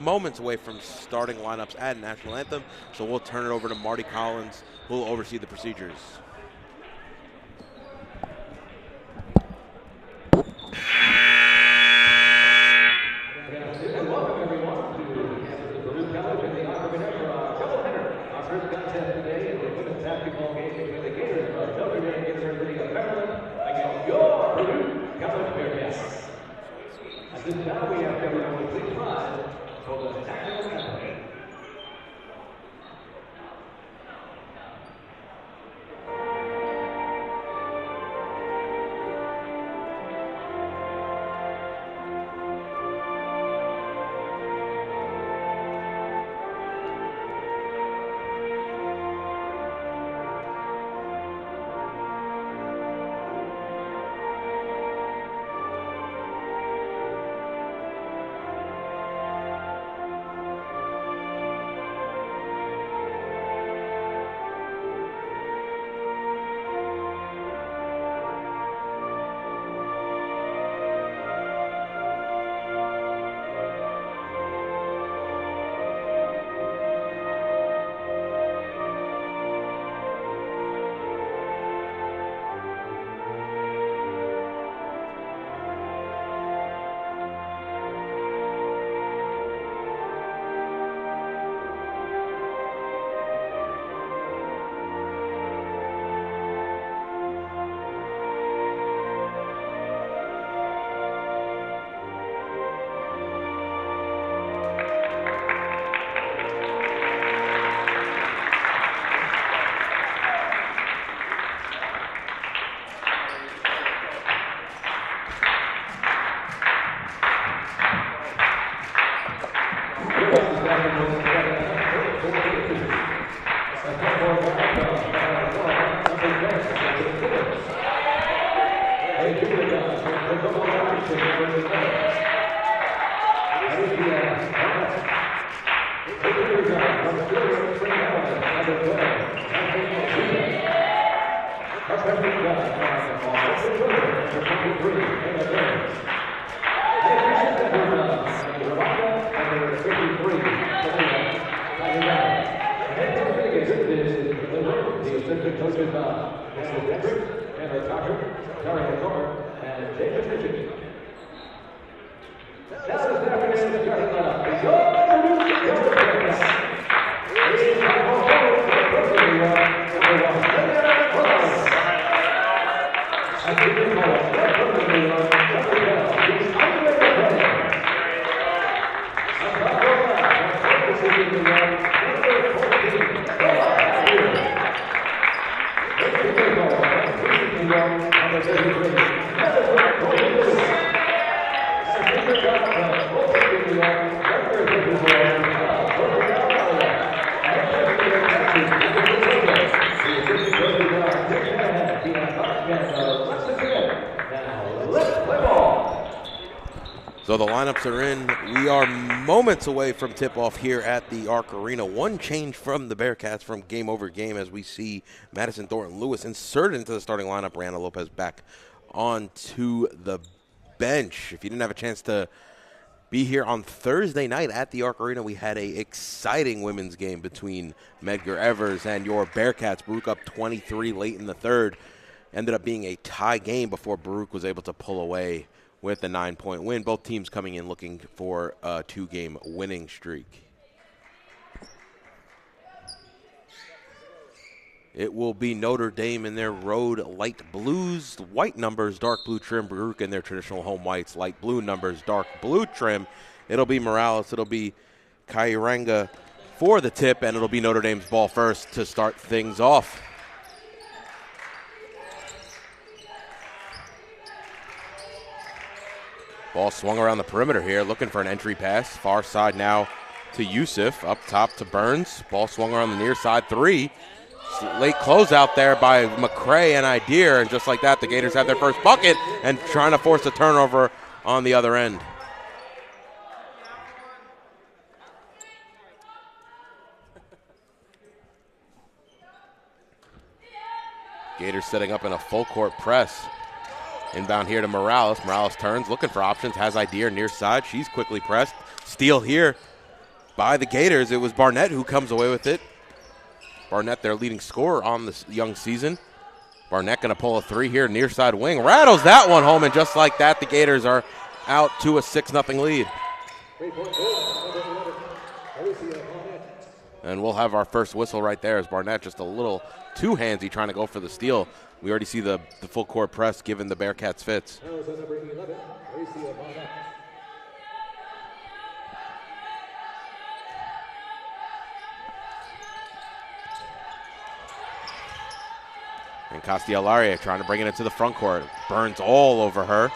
moments away from starting lineups at National Anthem, so we'll turn it over to Marty Collins, who will oversee the procedures. Welcome everyone to the Baruch College and the Archbishop for our doubleheader. Our first contest today is a women's basketball game between the Gators of Notre Dame University of Maryland against your Baruch College Bearcats. At this time, we have everyone please rise for the national anthem. So the lineups are in. We are moments away from tip-off here at the Arc Arena. One change from the Bearcats from game over game as we see Madison Thornton Lewis inserted into the starting lineup. Brianna Lopez back onto the bench. If you didn't have a chance to be here on Thursday night at the Arc Arena, we had a exciting women's game between Medgar Evers and your Bearcats. Baruch up 23 late in the third. Ended up being a tie game before Baruch was able to pull away with a 9-point win. Both teams coming in looking for a 2-game winning streak. It will be Notre Dame in their road light blues, white numbers, dark blue trim. Baruch in their traditional home whites, light blue numbers, dark blue trim. It'll be Morales. It'll be Kairanga for the tip, and it'll be Notre Dame's ball first to start things off. Ball swung around the perimeter here, looking for an entry pass. Far side now to Yusuf, up top to Burns. Ball swung around the near side, three. Late closeout there by McCray and Idir, and just like that, the Gators have their first bucket and trying to force a turnover on the other end. Gators setting up in a full court press. Inbound here to Morales. Morales turns, looking for options, has Idir near side. She's quickly pressed. Steal here by the Gators. It was Barnett who comes away with it. Barnett, their leading scorer on this young season. Barnett going to pull a three here, near side wing. Rattles that one home, and just like that, the Gators are out to a 6-0 lead. And we'll have our first whistle right there as Barnett just a little too handsy trying to go for the steal. We already see the full court press giving the Bearcats fits. And Castellaria trying to bring it into the front court. Burns all over her.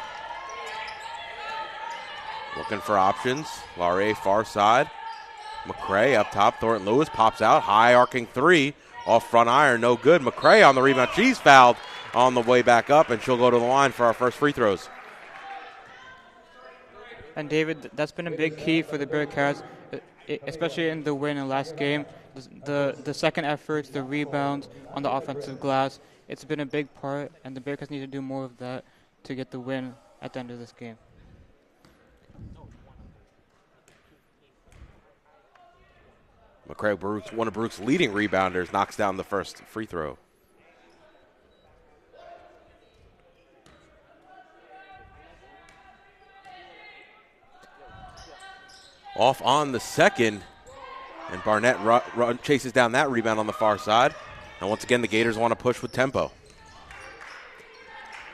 Looking for options. Laurier far side. McCray up top. Thornton Lewis pops out. High arcing three. Off front iron. No good. McCray on the rebound. She's fouled on the way back up, and she'll go to the line for our first free throws. And David, that's been a big key for the Bearcats, especially in the win in last game. The second efforts, the rebounds on the offensive glass. It's been a big part, and the Bearcats need to do more of that to get the win at the end of this game. McCray, one of Baruch's leading rebounders, knocks down the first free throw. Off on the second, and Barnett chases down that rebound on the far side. And once again, the Gators want to push with tempo.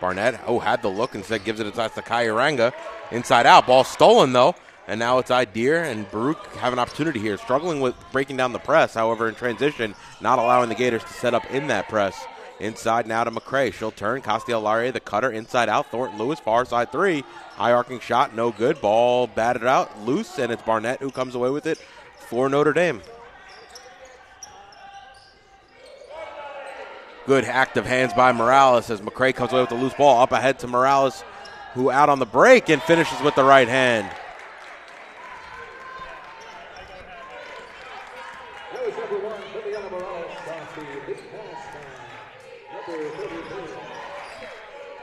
Barnett, had the look, instead gives it inside to Kayaranga. Inside out, ball stolen though. And now it's Idir, and Baruch have an opportunity here. Struggling with breaking down the press, however, in transition, not allowing the Gators to set up in that press. Inside now to McCray. She'll turn. Castellaria, the cutter, inside out. Thornton Lewis, far side three. High arcing shot, no good. Ball batted out, loose, and it's Barnett who comes away with it for Notre Dame. Good active hands by Morales as McCray comes away with the loose ball. Up ahead to Morales, who out on the break and finishes with the right hand.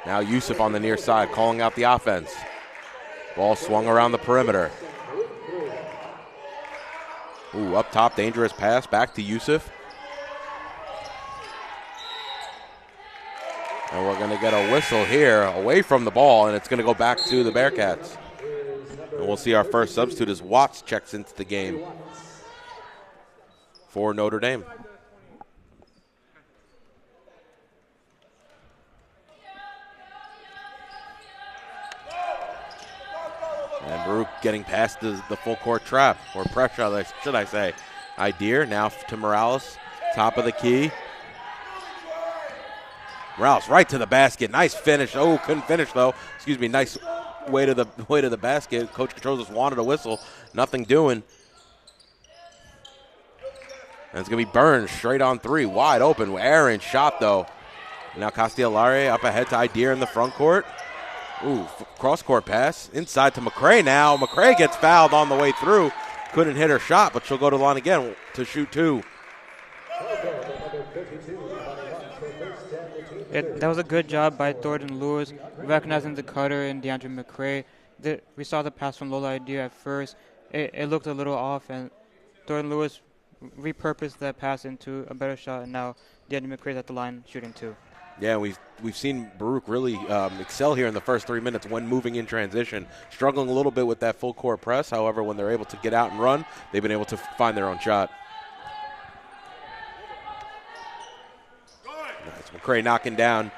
Now Yusuf on the near side, calling out the offense. Ball swung around the perimeter. Up top, dangerous pass, back to Yusuf. And we're going to get a whistle here away from the ball, and it's going to go back to the Bearcats. And we'll see our first substitute as Watts checks into the game for Notre Dame. And Baruch getting past the full court trap, or pressure, should I say. Idir now to Morales, top of the key. Morales right to the basket, nice finish. Couldn't finish though. Excuse me, nice way to the basket. Coach Contreras wanted a whistle, nothing doing. And it's gonna be Burns straight on three, wide open. Aaron shot though. Now Castellaria up ahead to Idir in the front court. Cross-court pass. Inside to McCray now. McCray gets fouled on the way through. Couldn't hit her shot, but she'll go to the line again to shoot two. That was a good job by Thornton Lewis, recognizing the cutter and DeAndre McCray. We saw the pass from Lola Idir at first. It looked a little off, and Thornton Lewis repurposed that pass into a better shot, and now DeAndre McCray's at the line shooting two. Yeah, we've seen Baruch really excel here in the first 3 minutes when moving in transition. Struggling a little bit with that full court press. However, when they're able to get out and run, they've been able to find their own shot. Nice. McCray knocking down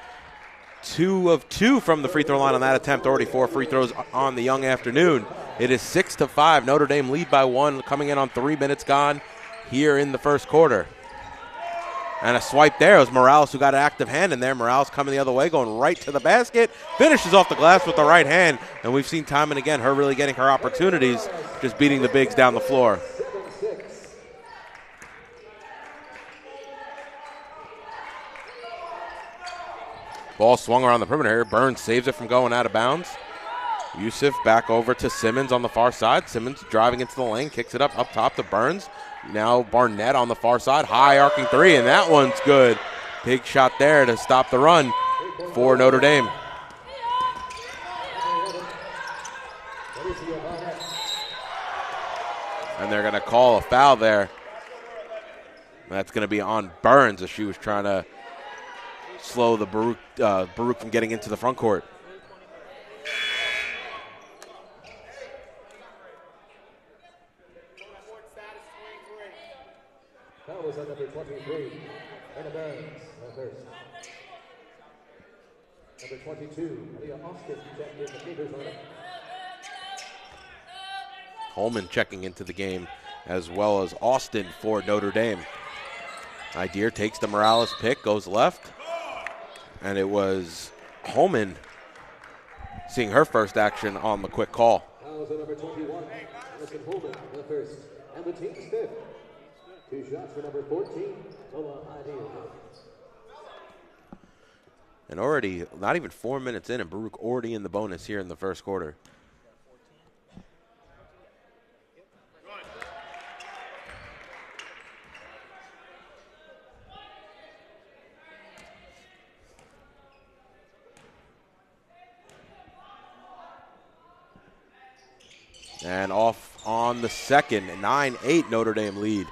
2 of 2 from the free throw line on that attempt. Already 4 free throws on the young afternoon. It is 6-5. Notre Dame lead by 1, coming in on 3 minutes gone here in the first quarter. And a swipe there. It was Morales who got an active hand in there. Morales coming the other way, going right to the basket. Finishes off the glass with the right hand. And we've seen time and again her really getting her opportunities, just beating the bigs down the floor. Ball swung around the perimeter here. Burns saves it from going out of bounds. Yusuf back over to Simmons on the far side. Simmons driving into the lane, kicks it up top to Burns. Now Barnett on the far side, high arcing three, and that one's good. Big shot there to stop the run for Notre Dame. And and they're going to call a foul there. That's going to be on Burns as she was trying to slow the Baruch from getting into the front court. Foul was on number 23, Anna Burns, first. Number 22, Leah Austin checked in the Gators lineup. Holman checking into the game, as well as Austin for Notre Dame. Idir takes the Morales pick, goes left, and it was Holman seeing her first action on the quick call. Fouls on number 21, Allison Holman, the first, and the team's fifth. 2 shots for number 14, Lola Idir. And already, not even 4 minutes in, and Baruch already in the bonus here in the first quarter. And off on the second, 9-8 Notre Dame lead.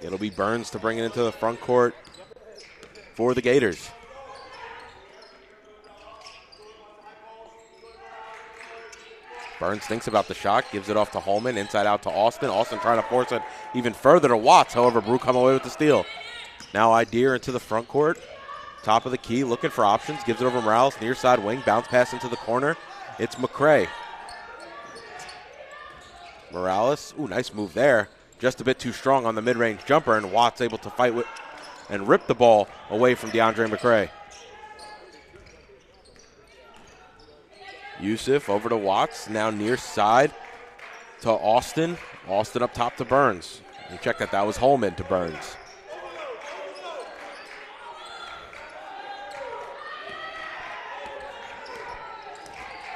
It'll be Burns to bring it into the front court for the Gators. Burns thinks about the shot, gives it off to Holman, inside out to Austin. Austin trying to force it even further to Watts. However, Baruch come away with the steal. Now Idir into the front court. Top of the key, looking for options. Gives it over Morales, near side wing. Bounce pass into the corner. It's McCray. Morales, ooh, nice move there. Just a bit too strong on the mid-range jumper, and Watts able to fight with and rip the ball away from DeAndre McCray. Yusuf over to Watts, now near side to Austin. Austin up top to Burns. You check that was Holman to Burns.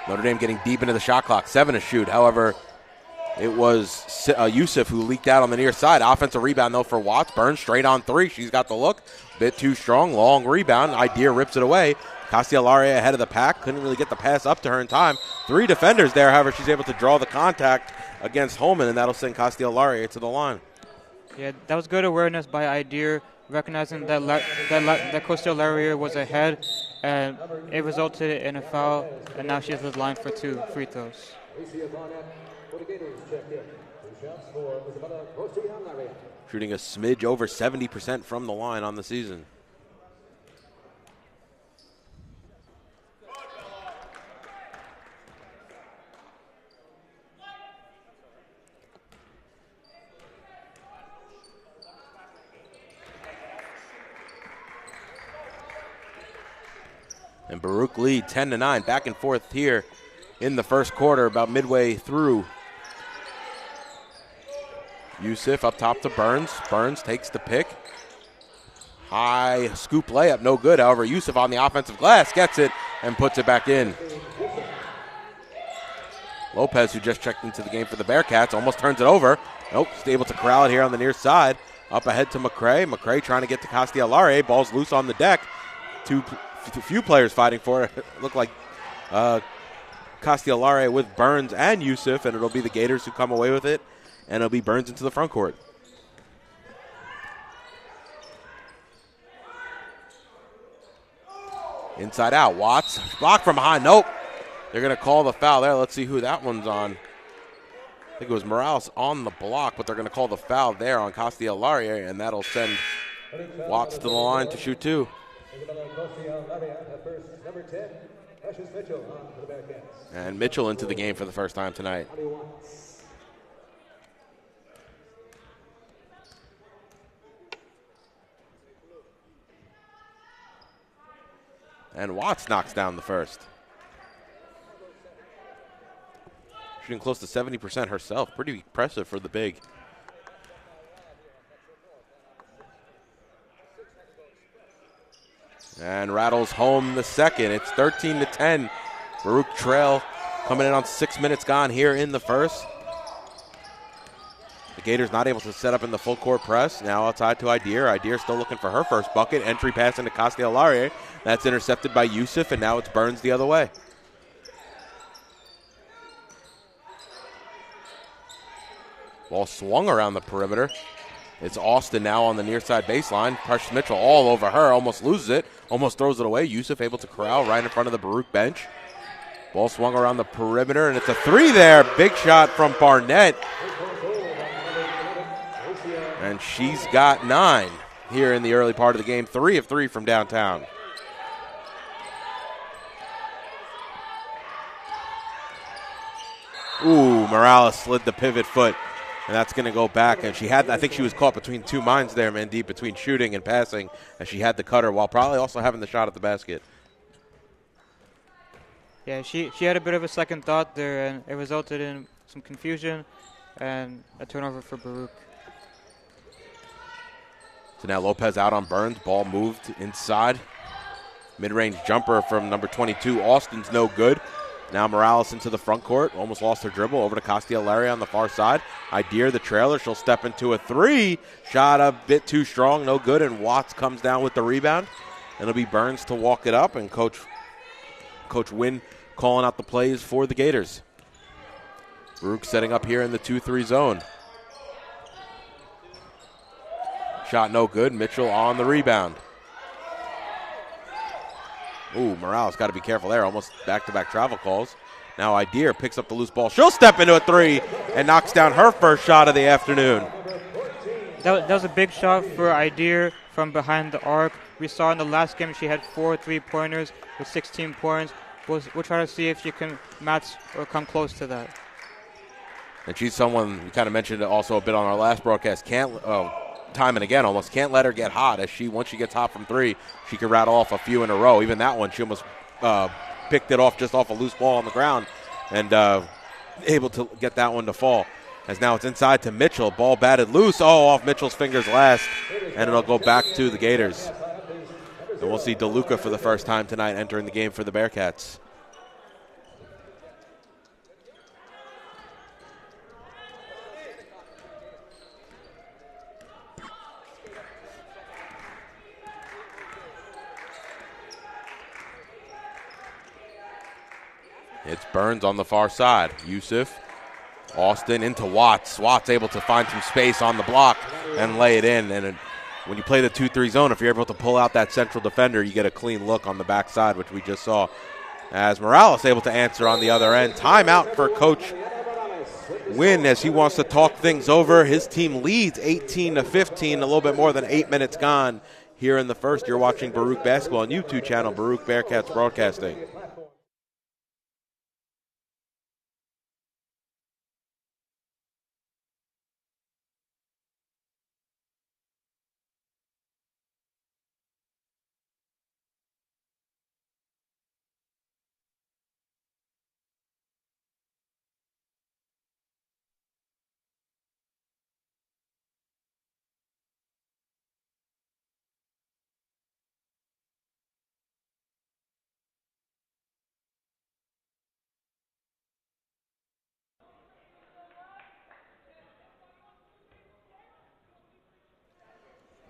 Notre Dame getting deep into the shot clock, 7 to shoot. However, it was Yusuf who leaked out on the near side. Offensive rebound, though, for Watts. Burns straight on 3. She's got the look. Bit too strong. Long rebound. Idir rips it away. Castellaria ahead of the pack. Couldn't really get the pass up to her in time. 3 defenders there. However, she's able to draw the contact against Holman, and that'll send Castellaria to the line. Yeah, that was good awareness by Idir, recognizing that Castellaria was ahead, and it resulted in a foul, and now she has the line for 2 free throws. Marecia Barnett for the Gators checked in. 2 shots for Marecia. Shooting a smidge over 70% from the line on the season. And Baruch lead 10-9, back and forth here in the first quarter, about midway through. Yusuf up top to Burns. Burns takes the pick. High scoop layup, no good. However, Yusuf on the offensive glass gets it and puts it back in. Lopez, who just checked into the game for the Bearcats, almost turns it over. Nope, still able to corral it here on the near side. Up ahead to McCray. McCray trying to get to Castellaria. Ball's loose on the deck. Few players fighting for it. Look like Castellaria with Burns and Yusuf, and it'll be the Gators who come away with it, and it'll be Burns into the front court. Inside out, Watts. Blocked from behind. Nope. They're going to call the foul there. Let's see who that one's on. I think it was Morales on the block, but they're going to call the foul there on Castellaria, and that'll send Watts to the line to shoot 2. And Mitchell into the game for the first time tonight. And Watts knocks down the first. Shooting close to 70% herself. Pretty impressive for the big. And rattles home the second. It's 13-10. Baruch trail coming in on 6 minutes gone here in the first. The Gators not able to set up in the full court press. Now outside to Idir. Idir still looking for her first bucket. Entry pass into Castellaria. That's intercepted by Yusuf, and now it's Burns the other way. Ball swung around the perimeter. It's Austin now on the near side baseline. Precious Mitchell all over her, almost loses it, almost throws it away. Yusuf able to corral right in front of the Baruch bench. Ball swung around the perimeter, and it's a three there. Big shot from Barnett. And she's got 9 here in the early part of the game. 3 of 3 from downtown. Ooh, Morales slid the pivot foot, and that's going to go back. And I think she was caught between two minds there, Mandeep, between shooting and passing, and she had the cutter while probably also having the shot at the basket. Yeah, she had a bit of a second thought there, and it resulted in some confusion and a turnover for Baruch. So now Lopez out on Burns. Ball moved inside. Mid-range jumper from number 22. Austin's no good. Now Morales into the front court. Almost lost her dribble. Over to Castiglieri on the far side. Idir, the trailer. She'll step into a three. Shot a bit too strong. No good. And Watts comes down with the rebound. And it'll be Burns to walk it up. And Coach Wynn calling out the plays for the Gators. Baruch setting up here in the 2-3 zone. Shot no good. Mitchell on the rebound. Ooh, Morales got to be careful there. Almost back-to-back travel calls. Now Idir picks up the loose ball. She'll step into a three and knocks down her first shot of the afternoon. That was a big shot for Idir from behind the arc. We saw in the last game she had 4 3-pointers with 16 points. We'll try to see if she can match or come close to that. And she's someone we kind of mentioned also a bit on our last broadcast. Time and again, almost can't let her get hot. Once she gets hot from three, she can rattle off a few in a row. Even that one, she almost picked it off just off a loose ball on the ground and able to get that one to fall. As now it's inside to Mitchell. Ball batted loose. Oh, off Mitchell's fingers last, and it'll go back to the Gators. And we'll see DeLuca for the first time tonight entering the game for the Bearcats. It's Burns on the far side. Yusuf, Austin into Watts. Watts able to find some space on the block and lay it in. And when you play the 2-3 zone, if you're able to pull out that central defender, you get a clean look on the backside, which we just saw. As Morales able to answer on the other end. Timeout for Coach Wynn as he wants to talk things over. His team leads 18-15, a little bit more than 8 minutes gone here in the first. You're watching Baruch Basketball on YouTube channel, Baruch Bearcats Broadcasting.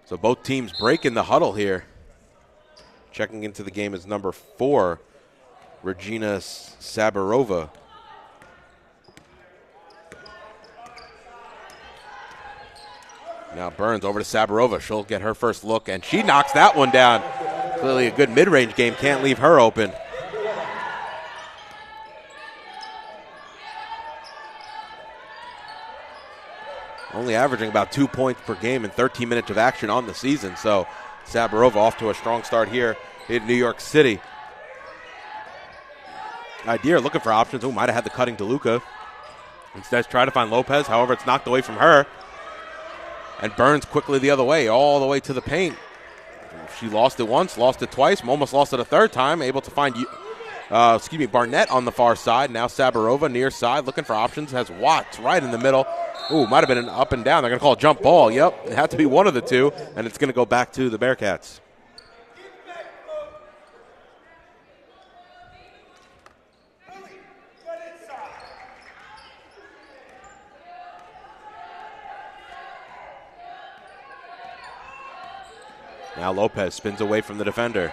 So both teams break in the huddle here. Checking into the game is number 4, Regina Sabarova. Now Burns over to Sabarova. She'll get her first look, and she knocks that one down. Clearly a good mid-range game. Can't leave her open. Only averaging about 2 points per game in 13 minutes of action on the season. So Sabarova off to a strong start here in New York City. Idir looking for options. Who might have had the cutting DeLuca. Instead, try to find Lopez. However, it's knocked away from her. And Burns quickly the other way, all the way to the paint. She lost it once, lost it twice, almost lost it a third time. Able to find Barnett on the far side. Now Sabarova near side looking for options. Has Watts right in the middle. Ooh, might have been an up and down. They're going to call a jump ball. Yep, it had to be one of the two, and it's going to go back to the Bearcats. Now Lopez spins away from the defender.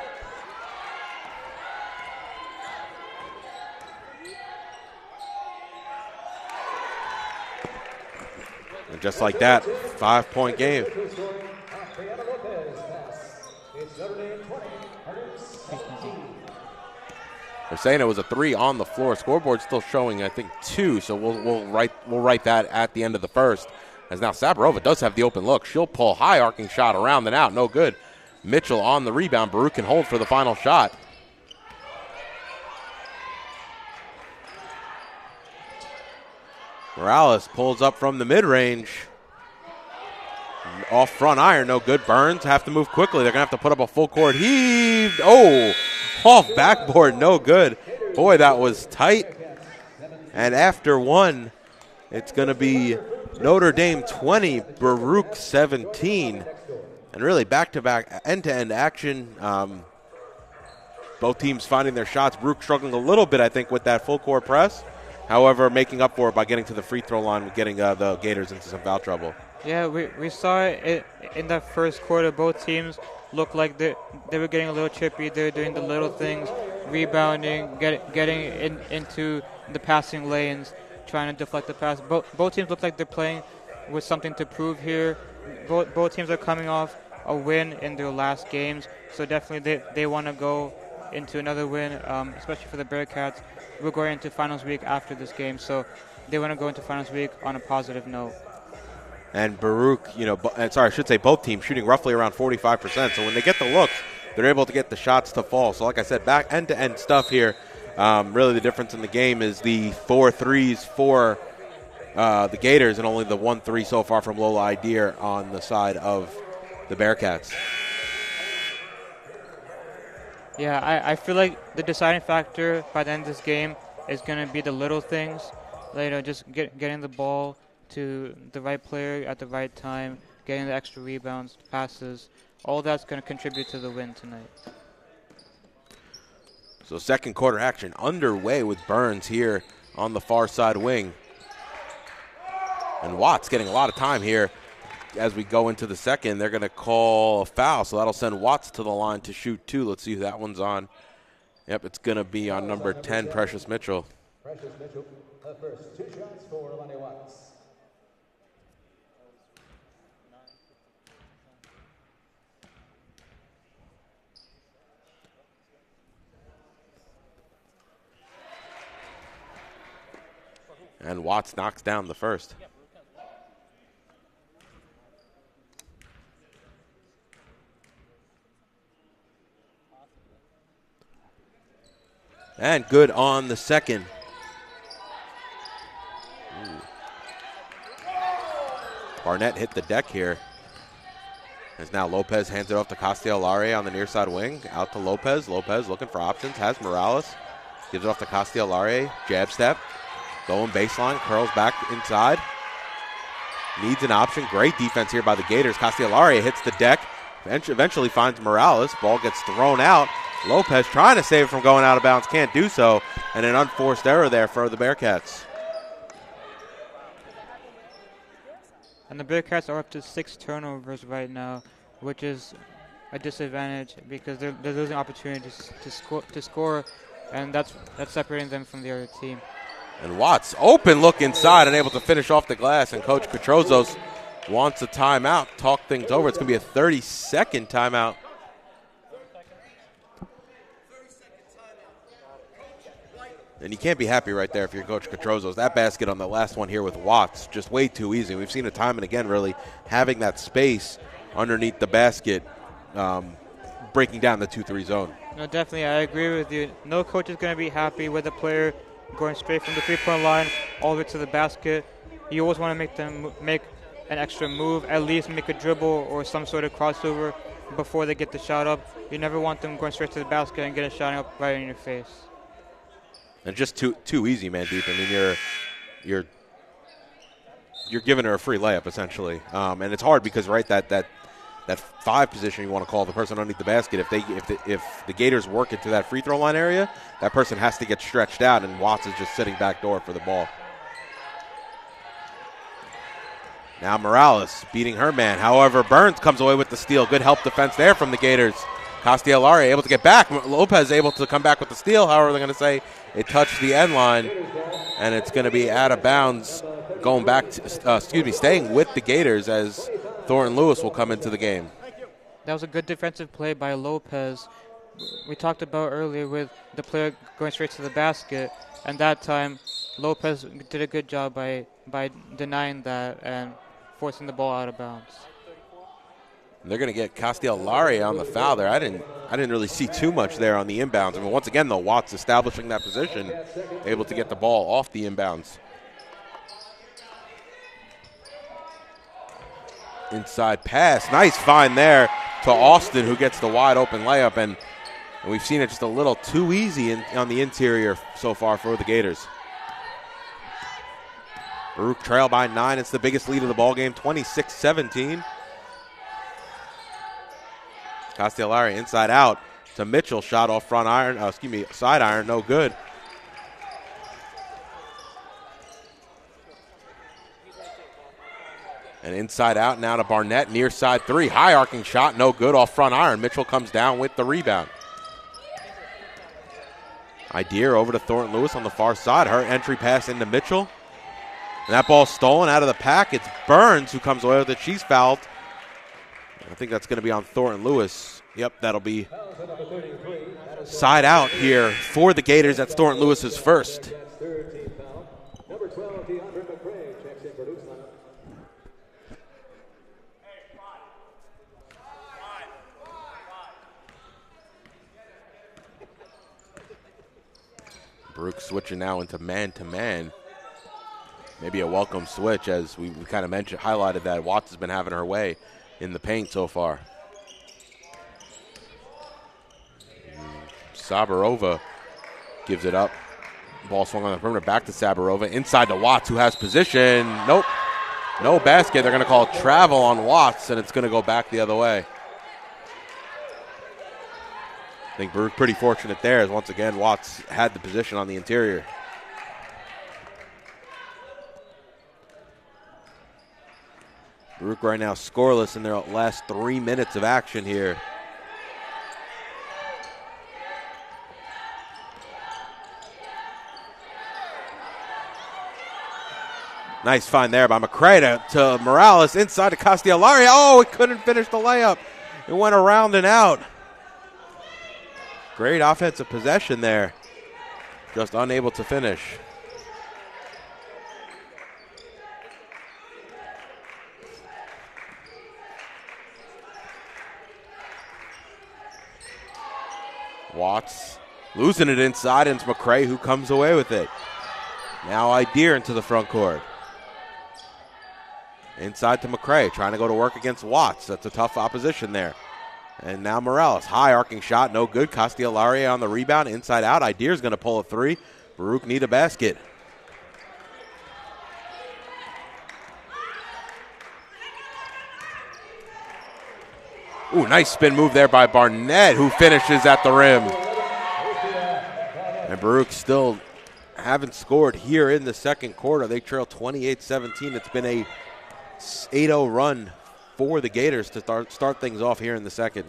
just like that, 5-point game. They're saying it was a 3 on the floor. Scoreboard still showing, I think, 2. So we'll write that at the end of the first. As now Sabarova does have the open look. She'll pull high arcing shot around and out. No good. Mitchell on the rebound. Baruch can hold for the final shot. Morales pulls up from the mid-range. Off front iron, no good. Burns have to move quickly. They're going to have to put up a full court heave. Oh, off backboard, no good. Boy, that was tight. And after one, it's going to be Notre Dame 20, Baruch 17. And really back-to-back, end-to-end action. Both teams finding their shots. Baruch struggling a little bit, I think, with that full court press. However, making up for it by getting to the free throw line with getting the Gators into some foul trouble. Yeah, we saw it in that first quarter. Both teams looked like they were getting a little chippy. They were doing the little things, rebounding, getting into the passing lanes, trying to deflect the pass. Both teams look like they're playing with something to prove here. Both teams are coming off a win in their last games, so definitely they want to go into another win, especially for the Bearcats. We're going into finals week after this game, so they want to go into finals week on a positive note. And Baruch, I should say both teams shooting roughly around 45%. So when they get the looks, they're able to get the shots to fall. So like I said, back end-to-end stuff here. Really the difference in the game is the 4 threes for the Gators and only the 1 3 so far from Lola Idir on the side of the Bearcats. Yeah, I feel like the deciding factor by the end of this game is going to be the little things. Just getting the ball to the right player at the right time, getting the extra rebounds, passes. All that's going to contribute to the win tonight. So second quarter action underway with Burns here on the far side wing. And Watts getting a lot of time here. As we go into the second, they're going to call a foul, so that'll send Watts to the line to shoot 2. Let's see who that one's on. Yep, it's going to be on number 10, Precious Mitchell. Precious Mitchell, the first 2 shots for Amani Watts. And Watts knocks down the first. And good on the second. Ooh. Barnett hit the deck here. As now Lopez hands it off to Castellare on the near side wing. Out to Lopez. Lopez looking for options. Has Morales. Gives it off to Castellare. Jab step. Going baseline. Curls back inside. Needs an option. Great defense here by the Gators. Castellare hits the deck. Eventually finds Morales. Ball gets thrown out. Lopez trying to save it from going out of bounds. Can't do so. And an unforced error there for the Bearcats. And the Bearcats are up to 6 turnovers right now, which is a disadvantage because they're losing opportunities to score, and that's separating them from the other team. And Watts, open look inside, unable to finish off the glass, and Coach Petrozos wants a timeout. Talk things over. It's going to be a 30-second timeout. And you can't be happy right there if you're Coach Petrozos. That basket on the last one here with Watts, just way too easy. We've seen it time and again, really, having that space underneath the basket, breaking down the 2-3 zone. No, definitely, I agree with you. No coach is going to be happy with a player going straight from the three-point line all the way to the basket. You always want to make them make an extra move, at least make a dribble or some sort of crossover before they get the shot up. You never want them going straight to the basket and get a shot up right in your face. And just too easy, Mandeep. I mean, you're giving her a free layup essentially, and it's hard because that 5 position you want to call the person underneath the basket. If the Gators work into that free throw line area, that person has to get stretched out, and Watts is just sitting back door for the ball. Now Morales beating her man. However, Burns comes away with the steal. Good help defense there from the Gators. Castellari able to get back. Lopez able to come back with the steal. However, they're going to say it touched the end line, and it's going to be out of bounds, going back to, staying with the Gators as Thornton Lewis will come into the game. That was a good defensive play by Lopez. We talked about earlier with the player going straight to the basket, and that time Lopez did a good job by denying that and forcing the ball out of bounds. And they're going to get Castellari on the foul there. I didn't really see too much there on the inbounds. I mean, once again, though, Watts establishing that position, able to get the ball off the inbounds. Inside pass, nice find there to Austin, who gets the wide open layup, and we've seen it just a little too easy on the interior so far for the Gators. Baruch trail by 9. It's the biggest lead of the ball game, 26-17. Castellari inside out to Mitchell, shot off front iron, side iron, no good. And inside out now to Barnett, near side 3. High arcing shot, no good off front iron. Mitchell comes down with the rebound. Idir over to Thornton Lewis on the far side. Her entry pass into Mitchell. And that ball stolen out of the pack. It's Burns who comes away with it. She's fouled. I think that's going to be on Thornton Lewis. Yep, that'll be side out here for the Gators. That's Thornton Lewis's first. Baruch switching now into man-to-man. Maybe a welcome switch, as we kind of highlighted that Watts has been having her way in the paint so far. Sabarova gives it up. Ball swung on the perimeter, back to Sabarova. Inside to Watts, who has position. Nope. No basket. They're going to call travel on Watts, and it's going to go back the other way. I think Baruch pretty fortunate there, as once again Watts had the position on the interior. Baruch right now scoreless in their last 3 minutes of action here. Nice find there by McCray to Morales, inside to Castellari. Oh, it couldn't finish the layup. It went around and out. Great offensive possession there. Just unable to finish. Watts losing it inside, and it's McCray who comes away with it. Now Idir into the front court. Inside to McCray, trying to go to work against Watts. That's a tough opposition there. And now Morales, high arcing shot, no good. Castellari on the rebound, inside out. Idir's going to pull a three. Baruch need a basket. Ooh, nice spin move there by Barnett, who finishes at the rim. And Baruch still haven't scored here in the second quarter. They trail 28-17. It's been a 8-0 run for the Gators to start things off here in the second.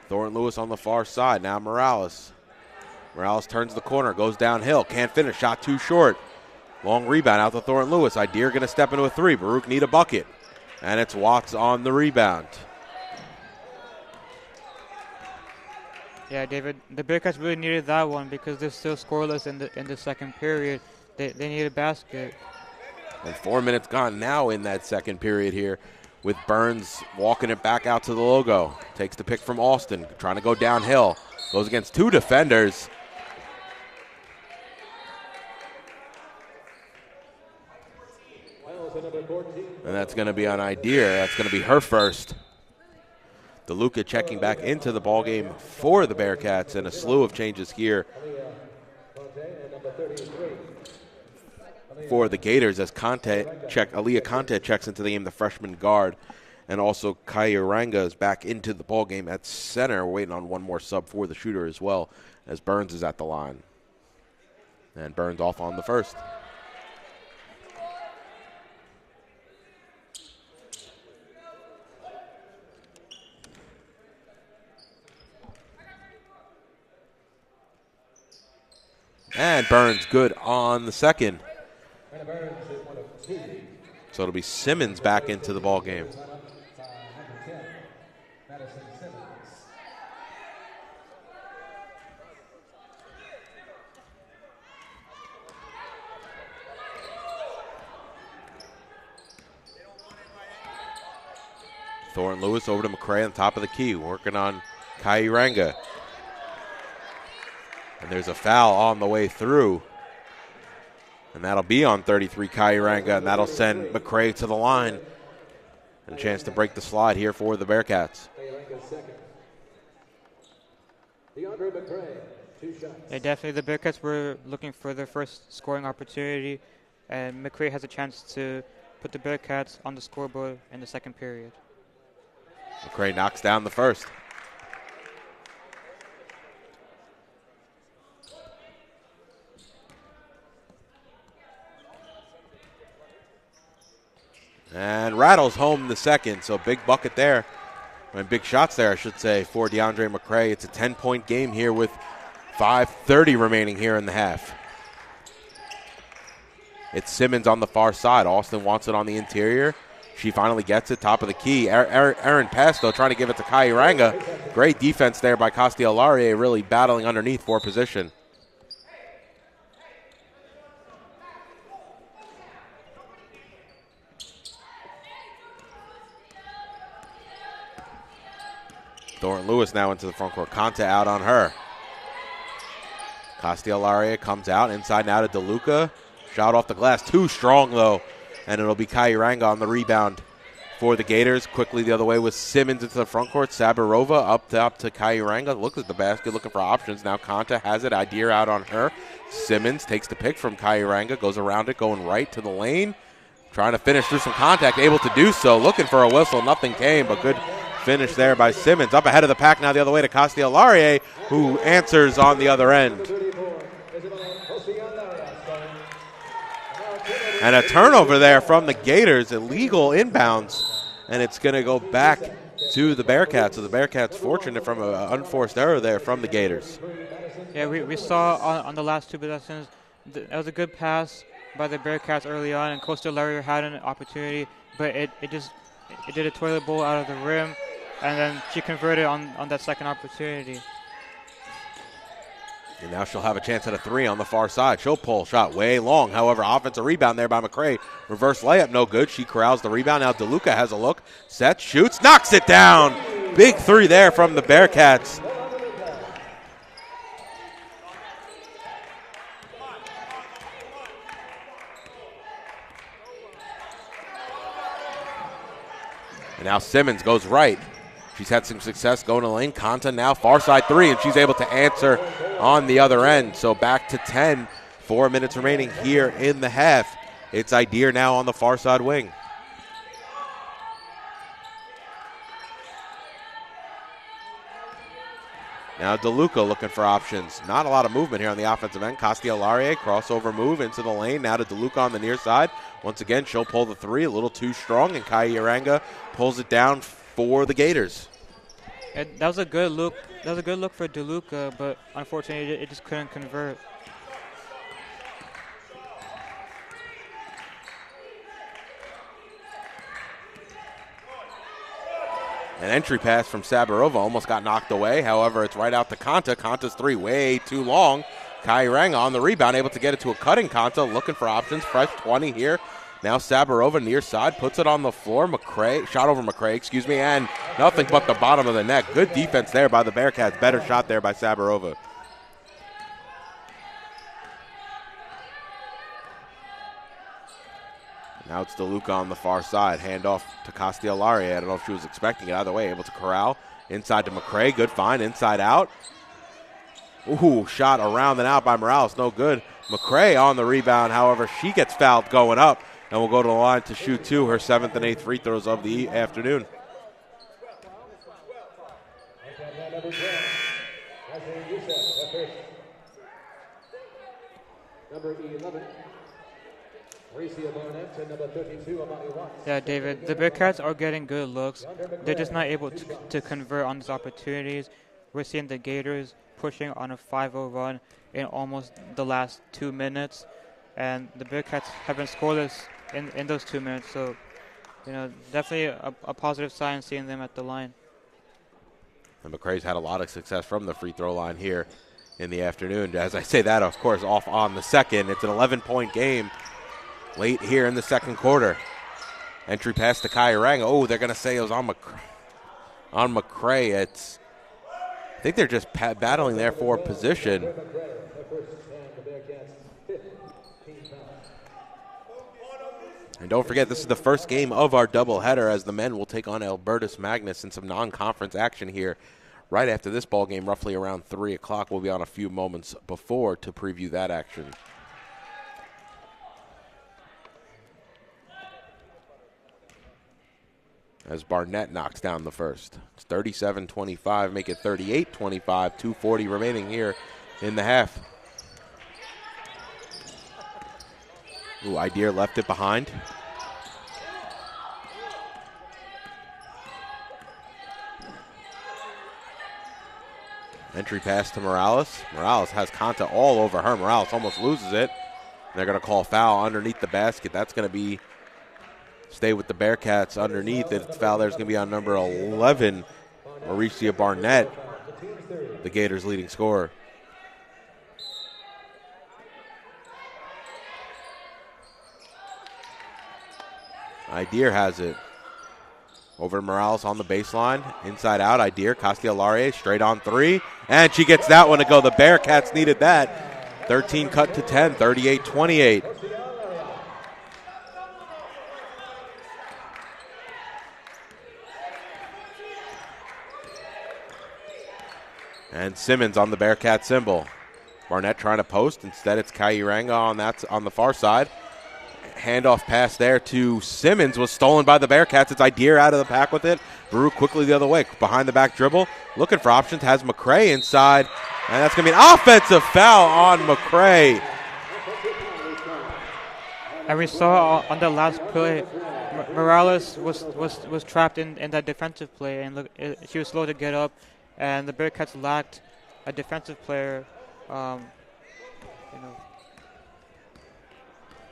Thornton Lewis on the far side. Now Morales. Morales turns the corner, goes downhill, can't finish, shot too short. Long rebound out to Thornton Lewis. Idir going to step into a three. Baruch need a bucket. And it's Watts on the rebound. Yeah, David, the Bearcats really needed that one because they're still scoreless in the second period. They need a basket. And 4 minutes gone now in that second period here, with Burns walking it back out to the logo. Takes the pick from Austin, trying to go downhill. Goes against two defenders. And that's going to be on Idir. That's going to be her first. DeLuca checking back into the ballgame for the Bearcats, and a slew of changes here for the Gators as Aaliyah Conte checks into the game, the freshman guard. And also Kai Uranga is back into the ballgame at center. We're waiting on one more sub for the shooter as well, as Burns is at the line. And Burns off on the first. And Burns good on the second. So it'll be Simmons back into the ball game. Thornton Lewis over to McCray on top of the key, working on Kairanga. And there's a foul on the way through. And that'll be on 33, Kairanga, and that'll send McCray to the line. And a chance to break the slide here for the Bearcats. Yeah, definitely the Bearcats were looking for their first scoring opportunity, and McCray has a chance to put the Bearcats on the scoreboard in the second period. McCray knocks down the first. And rattles home the second, so big bucket there. And big shots there, I should say, for DeAndre McCray. It's a 10-point game here with 5:30 remaining here in the half. It's Simmons on the far side. Austin wants it on the interior. She finally gets it, top of the key. Aaron Pesto trying to give it to Kairanga. Great defense there by Castellari, really battling underneath for position. Thornton Lewis now into the front court. Conta out on her. Castellari comes out inside now to DeLuca. Shot off the glass. Too strong, though. And it'll be Kairanga on the rebound for the Gators. Quickly the other way with Simmons into the front court. Sabarova up to Kairanga. Look at the basket, looking for options. Now Conta has it. Idir out on her. Simmons takes the pick from Kairanga. Goes around it, going right to the lane. Trying to finish through some contact. Able to do so. Looking for a whistle. Nothing came, but good finish there by Simmons. Up ahead of the pack now the other way to Castellari, who answers on the other end. And a turnover there from the Gators, illegal inbounds, and it's going to go back to the Bearcats. So the Bearcats fortunate from an unforced error there from the Gators. Yeah, we saw on the last two possessions, that was a good pass by the Bearcats early on, and Castellari had an opportunity, but it did a toilet bowl out of the rim, and then she converted on that second opportunity. And now she'll have a chance at a three on the far side. She'll pull, shot way long. However, offensive rebound there by McCray. Reverse layup, no good. She corrals the rebound. Now DeLuca has a look. Sets, shoots, knocks it down. Big three there from the Bearcats. And now Simmons goes right. She's had some success going to the lane. Conta now far side three, and she's able to answer on the other end. So back to 10. 4 minutes remaining here in the half. It's Idir now on the far side wing. Now DeLuca looking for options. Not a lot of movement here on the offensive end. Castellari, crossover move into the lane. Now to DeLuca on the near side. Once again, she'll pull the three. A little too strong, and Kairanga pulls it down for the Gators. That was a good look. That was a good look for DeLuca, but unfortunately, it just couldn't convert. An entry pass from Sabarova almost got knocked away. However, it's right out to Conta. Conta's three way too long. Kairanga on the rebound, able to get it to a cutting Conta, looking for options. Fresh 20 here. Now Sabarova near side, puts it on the floor. McCray, shot over McCray, and nothing but the bottom of the net. Good defense there by the Bearcats. Better shot there by Sabarova. Now it's DeLuca on the far side. Handoff to Castellari. I don't know if she was expecting it. Either way, able to corral. Inside to McCray. Good find. Inside out. Ooh, shot around and out by Morales. No good. McCray on the rebound. However, she gets fouled going up and will go to the line to shoot two, her 7th and 8th free throws of the afternoon. Number 11. Marecia, Barnett, and number 32, Amani. Yeah, David, the Bearcats are getting good looks. They're just not able to convert on these opportunities. We're seeing the Gators pushing on a 5-0 run, in almost the last 2 minutes, and the Bearcats have been scoreless in those 2 minutes. So, definitely a positive sign seeing them at the line. And McCrae's had a lot of success from the free throw line here in the afternoon. As I say that, of course, off on the second. It's an 11-point game late here in the second quarter. Entry pass to Kairanga. Oh, they're going to say it was on McCrae. I think they're just battling there for position. And don't forget, this is the first game of our doubleheader as the men will take on Albertus Magnus in some non-conference action here right after this ball game, roughly around 3 o'clock. We'll be on a few moments before to preview that action. As Barnett knocks down the first. It's 37-25, make it 38-25, 2:40 remaining here in the half. Ooh, Idir left it behind. Entry pass to Morales. Morales has Conta all over her. Morales almost loses it. They're going to call foul underneath the basket. That's going to stay with the Bearcats underneath. The foul there is going to be on number 11, Marecia Barnett, the Gators' leading scorer. Idir has it. Over to Morales on the baseline. Inside out, Idir. Castellare straight on three. And she gets that one to go. The Bearcats needed that. 13 cut to 10, 38-28. And Simmons on the Bearcat symbol. Barnett trying to post. Instead, it's Kairanga on the far side. Handoff pass there to Simmons was stolen by the Bearcats. It's Idir out of the pack with it. Baruch quickly the other way. Behind the back dribble. Looking for options. Has McCrae inside. And that's going to be an offensive foul on McCrae. And we saw on the last play, Morales was trapped in that defensive play. And she was slow to get up. And the Bearcats lacked a defensive player.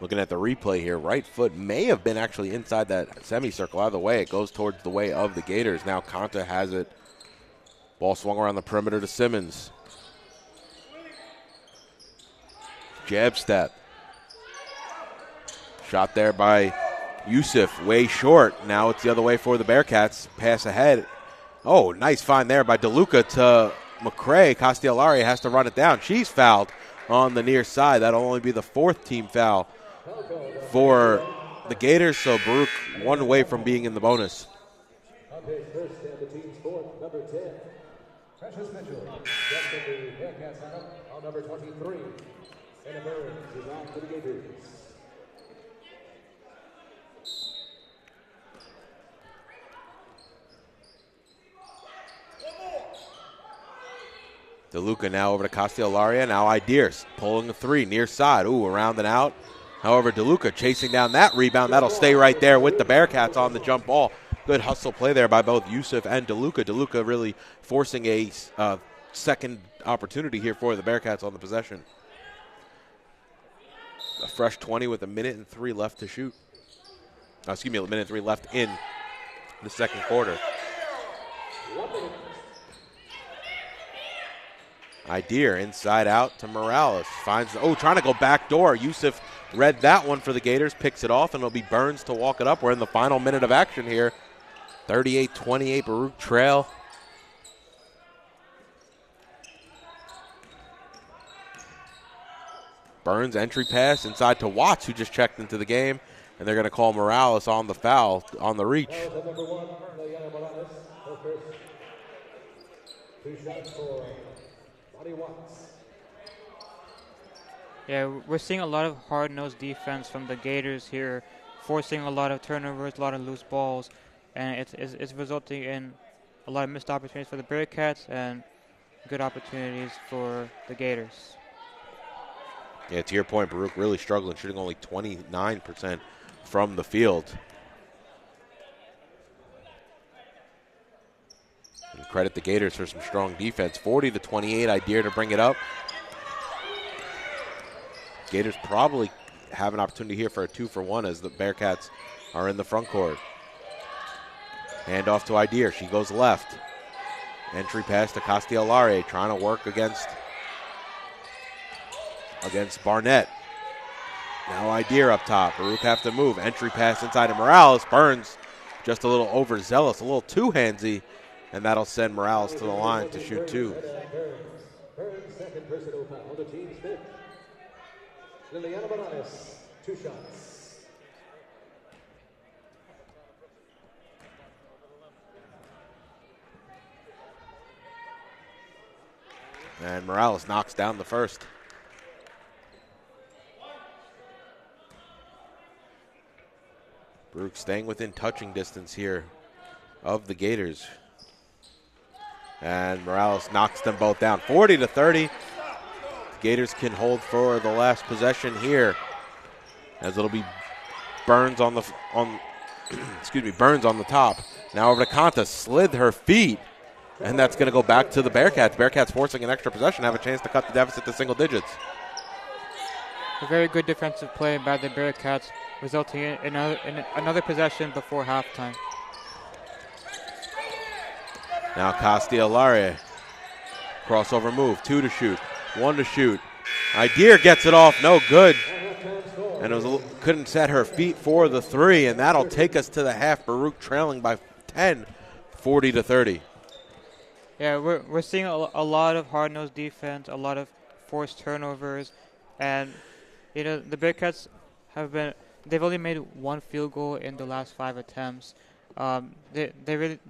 Looking at the replay here, right foot may have been actually inside that semicircle. Either way, it goes towards the way of the Gators. Now Conta has it. Ball swung around the perimeter to Simmons. Jab step. Shot there by Yusuf, way short. Now it's the other way for the Bearcats. Pass ahead. Oh, nice find there by DeLuca to McCrae. Castellari has to run it down. She's fouled on the near side. That'll only be the fourth team foul for the Gators, so Baruch one away from being in the bonus. First and the team's fourth, number 10. Precious Mitchell, just in the Bearcats lineup on number 23. And Burns is on for the Gators. DeLuca now over to Castellaria. Now Idir pulling a three near side. Ooh, around and out. However, DeLuca chasing down that rebound. That'll stay right there with the Bearcats on the jump ball. Good hustle play there by both Yusuf and DeLuca. DeLuca really forcing a second opportunity here for the Bearcats on the possession. A fresh 20 with 1:03 left to shoot. Excuse me, 1:03 left in the second quarter. Idir inside out to Morales. Finds, trying to go back door. Yusuf read that one for the Gators, picks it off, and it'll be Burns to walk it up. We're in the final minute of action here. 38-28, Baruch trail. Burns entry pass inside to Watts, who just checked into the game, and they're going to call Morales on the foul on the reach. Number 1, Liliana Morales, first. 2 shots for Watts. Yeah, we're seeing a lot of hard-nosed defense from the Gators here, forcing a lot of turnovers, a lot of loose balls, and it's resulting in a lot of missed opportunities for the Bearcats and good opportunities for the Gators. Yeah, to your point, Baruch really struggling, shooting only 29% from the field. And credit the Gators for some strong defense. 40-28, Idir to bring it up. Gators probably have an opportunity here for a 2-for-1 as the Bearcats are in the front court. Hand off to Idir. She goes left. Entry pass to Castellare, trying to work against Barnett. Now Idir up top. Baruch have to move. Entry pass inside to Morales. Burns just a little overzealous, a little too handsy, and that'll send Morales to the line to shoot 2. Burns, second personal foul, the team's fifth. Liliana Morales, 2 shots. And Morales knocks down the first. Baruch staying within touching distance here of the Gators. And Morales knocks them both down. 40-30. The Gators can hold for the last possession here, as it'll be Burns on the Burns on the top. Now over to Conta, slid her feet, and that's going to go back to the Bearcats. Bearcats forcing an extra possession, have a chance to cut the deficit to single digits. A very good defensive play by the Bearcats, resulting in another possession before halftime. Now Castellare, crossover move, 2 to shoot, 1 to shoot. Idir gets it off, no good. And couldn't set her feet for the 3, and that'll take us to the half. Baruch trailing by 10, 40-30. Yeah, we're seeing a lot of hard-nosed defense, a lot of forced turnovers, and the Bearcats they've only made 1 field goal in the last 5 attempts. They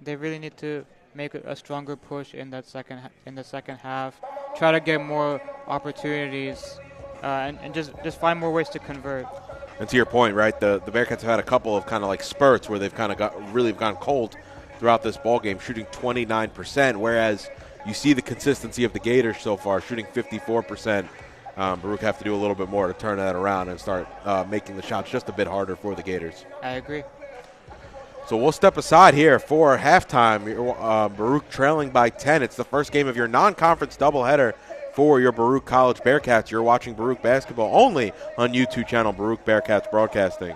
really need to make a stronger push in the second half. Try to get more opportunities, and just find more ways to convert. And to your point, right, the Bearcats have had a couple of kind of like spurts where they've kind of gone cold throughout this ball game, shooting 29%, whereas you see the consistency of the Gators so far, shooting 54%. Baruch have to do a little bit more to turn that around and start making the shots just a bit harder for the Gators. I agree. So we'll step aside here for halftime. Baruch trailing by 10. It's the first game of your non-conference doubleheader for your Baruch College Bearcats. You're watching Baruch basketball only on YouTube channel Baruch Bearcats Broadcasting.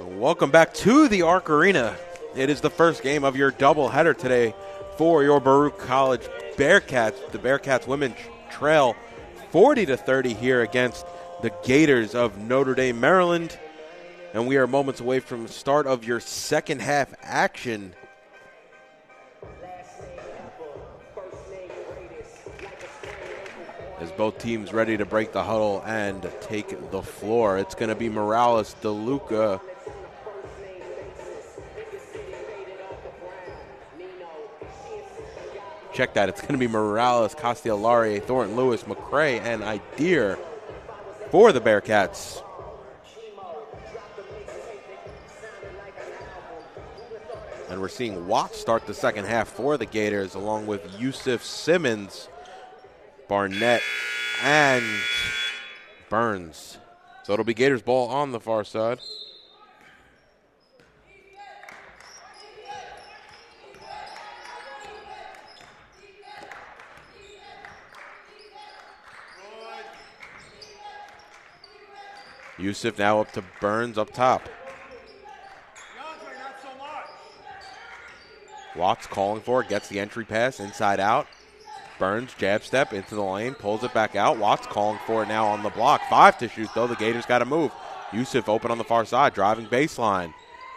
Welcome back to the Arc Arena. It is the first game of your doubleheader today for your Baruch College Bearcats. The Bearcats women trail 40-30 here against the Gators of Notre Dame, Maryland. And we are moments away from the start of your second half action. As both teams ready to break the huddle and take the floor. It's going to be Morales, DeLuca, check that. It's going to be Morales, Castellari, Thornton Lewis, McCray, and Idir for the Bearcats. And we're seeing Watts start the second half for the Gators, along with Yusuf Simmons, Barnett, and Burns. So it'll be Gators ball on the far side. Yusuf now up to Burns up top. Watts calling for it, gets the entry pass inside out. Burns jab step into the lane, pulls it back out. Watts calling for it now on the block. 5 to shoot though, the Gators got to move. Yusuf open on the far side, driving baseline.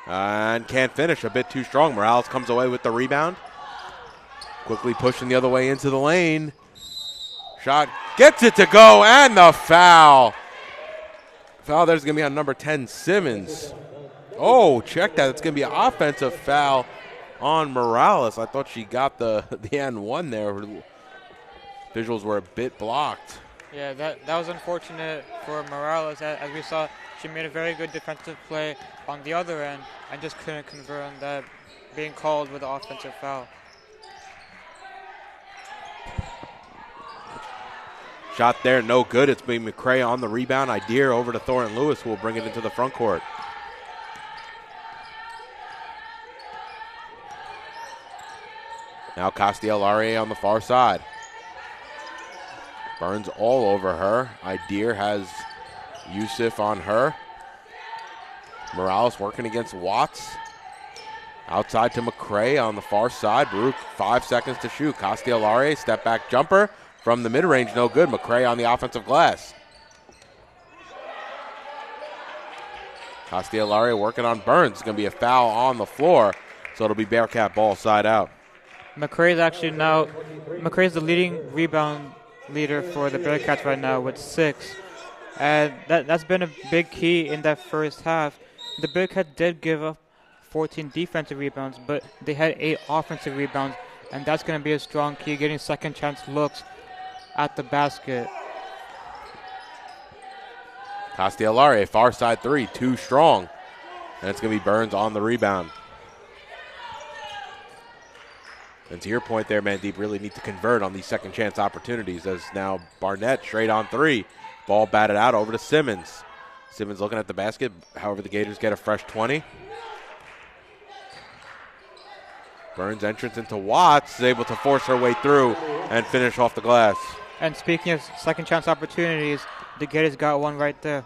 And can't finish, a bit too strong. Morales comes away with the rebound. Quickly pushing the other way into the lane. Shot, gets it to go, and the foul. Foul there's going to be on number 10, Simmons. Oh, check that. It's going to be an offensive foul on Morales. I thought she got the N1 there. Her visuals were a bit blocked. Yeah, that was unfortunate for Morales. As we saw, she made a very good defensive play on the other end and just couldn't convert on that, being called with the offensive foul. Shot there, no good. It's been McCray on the rebound. Idir over to Thornton Lewis, who will bring it into the front court. Now Castellari on the far side. Burns all over her. Idir has Yusuf on her. Morales working against Watts. Outside to McCray on the far side. Baruch, 5 seconds to shoot. Castellari, step back jumper from the mid-range, no good. McCray on the offensive glass. Castellari working on Burns. It's going to be a foul on the floor, so it'll be Bearcat ball side out. McCray's the leading rebound leader for the Bearcats right now with 6. And that's been a big key in that first half. The Bearcats did give up 14 defensive rebounds, but they had 8 offensive rebounds, and that's going to be a strong key, getting second chance looks at the basket. Castellari, far side 3, too strong. And it's going to be Burns on the rebound. And to your point there, Mandeep, really need to convert on these second chance opportunities, as now Barnett straight on 3. Ball batted out over to Simmons. Simmons looking at the basket. However, the Gators get a fresh 20. Burns entrance into Watts is able to force her way through and finish off the glass. And speaking of second chance opportunities, the Gators got one right there.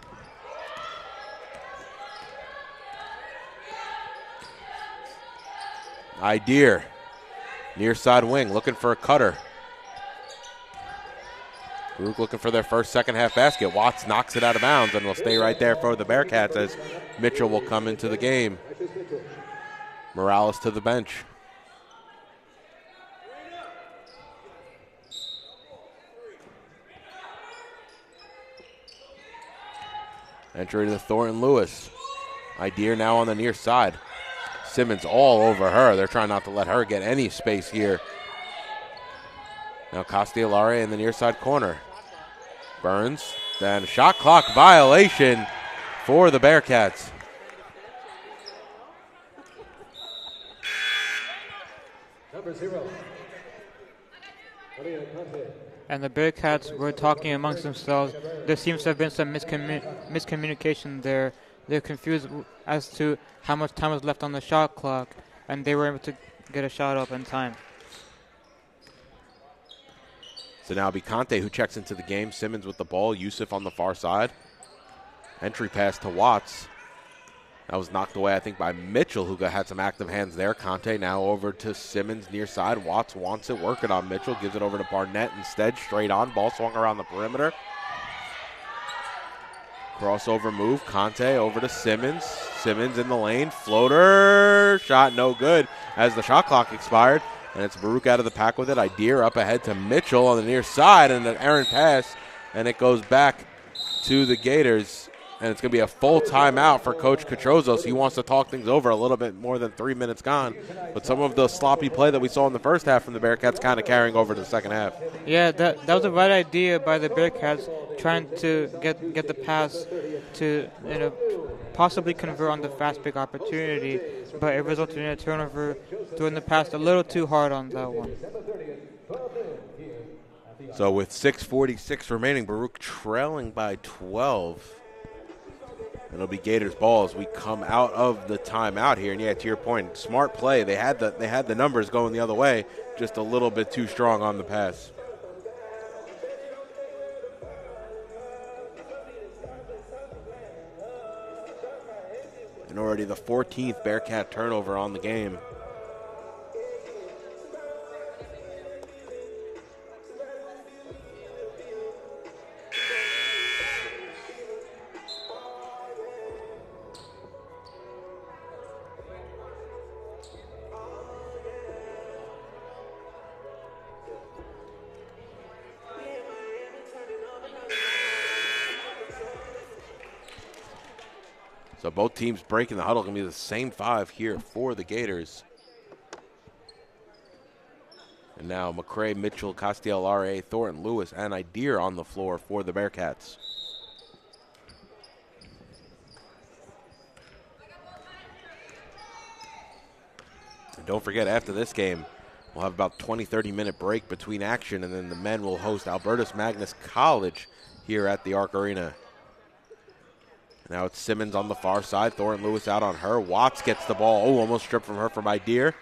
Idir, near side wing, looking for a cutter. Baruch looking for their first second half basket. Watts knocks it out of bounds and will stay right there for the Bearcats as Mitchell will come into the game. Morales to the bench. Entry to Thornton Lewis. Idir now on the near side. Simmons all over her. They're trying not to let her get any space here. Now Castellari in the near side corner. Burns, then shot clock violation for the Bearcats. Number 0. And the Bearcats were talking amongst themselves. There seems to have been some miscommunication there. They're confused as to how much time was left on the shot clock, and they were able to get a shot up in time. So now it'll be Conte who checks into the game. Simmons with the ball. Yusuf on the far side. Entry pass to Watts. That was knocked away, I think, by Mitchell, who had some active hands there. Conte now over to Simmons near side. Watts wants it, working on Mitchell. Gives it over to Barnett instead. Straight on. Ball swung around the perimeter. Crossover move. Conte over to Simmons. Simmons in the lane. Floater. Shot no good as the shot clock expired. And it's Baruch out of the pack with it. Idir up ahead to Mitchell on the near side. And an errant pass. And it goes back to the Gators. And it's going to be a full timeout for Coach Catrozos. He wants to talk things over. A little bit more than 3 minutes gone. But some of the sloppy play that we saw in the first half from the Bearcats kind of carrying over to the second half. Yeah, that was the right idea by the Bearcats, trying to get the pass to possibly convert on the fast break opportunity. But it resulted in a turnover, throwing the pass a little too hard on that one. So with 6:46 remaining, Baruch trailing by 12. It'll be Gators ball as we come out of the timeout here. And yeah, to your point, smart play. They had the numbers going the other way, just a little bit too strong on the pass. And already the 14th Bearcat turnover on the game. So both teams breaking the huddle. Going to be the same five here for the Gators. And now McCray, Mitchell, Castellare, Thornton, Lewis, and Idir on the floor for the Bearcats. And don't forget, after this game, we'll have about 20-30 minute break between action, and then the men will host Albertus Magnus College here at the Arc Arena. Now it's Simmons on the far side. Thornton Lewis out on her. Watts gets the ball. Oh, almost stripped from her from Idir.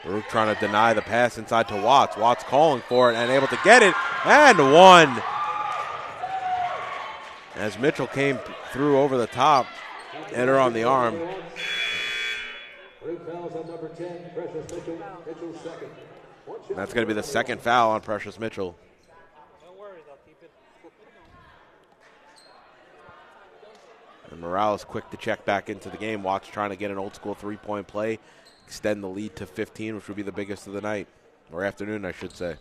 Baruch trying to deny the pass inside to Watts. Watts calling for it and able to get it. And one. As Mitchell came through over the top. Hit her on the arm. That's going to be the second foul on Precious Mitchell. And Morales quick to check back into the game. Watts trying to get an old school three-point play, extend the lead to 15, which would be the biggest of the night, or afternoon, I should say.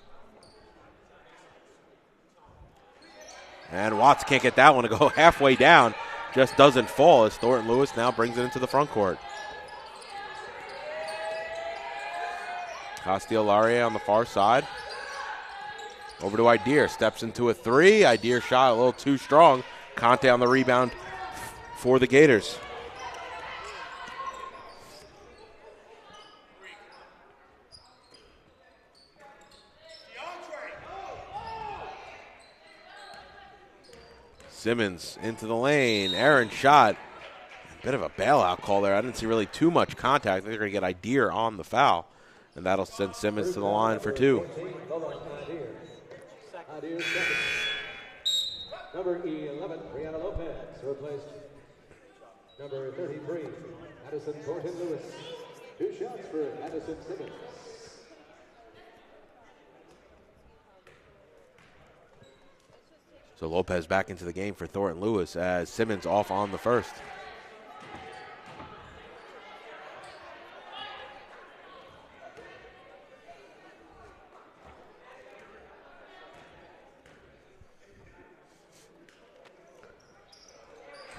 And Watts can't get that one to go halfway down. Just doesn't fall as Thornton Lewis now brings it into the front court. Castellare on the far side. Over to Idir. Steps into a three. Idir shot a little too strong. Conte on the rebound for the Gators. Simmons into the lane. Aaron shot. A bit of a bailout call there. I didn't see really too much contact. I think they're going to get Idir on the foul. And that'll send Simmons to the line for two. Number 11, Brianna Lopez, replaced number 33, Addison Thornton Lewis. 2 shots for Addison Simmons. So Lopez back into the game for Thornton Lewis as Simmons off on the first.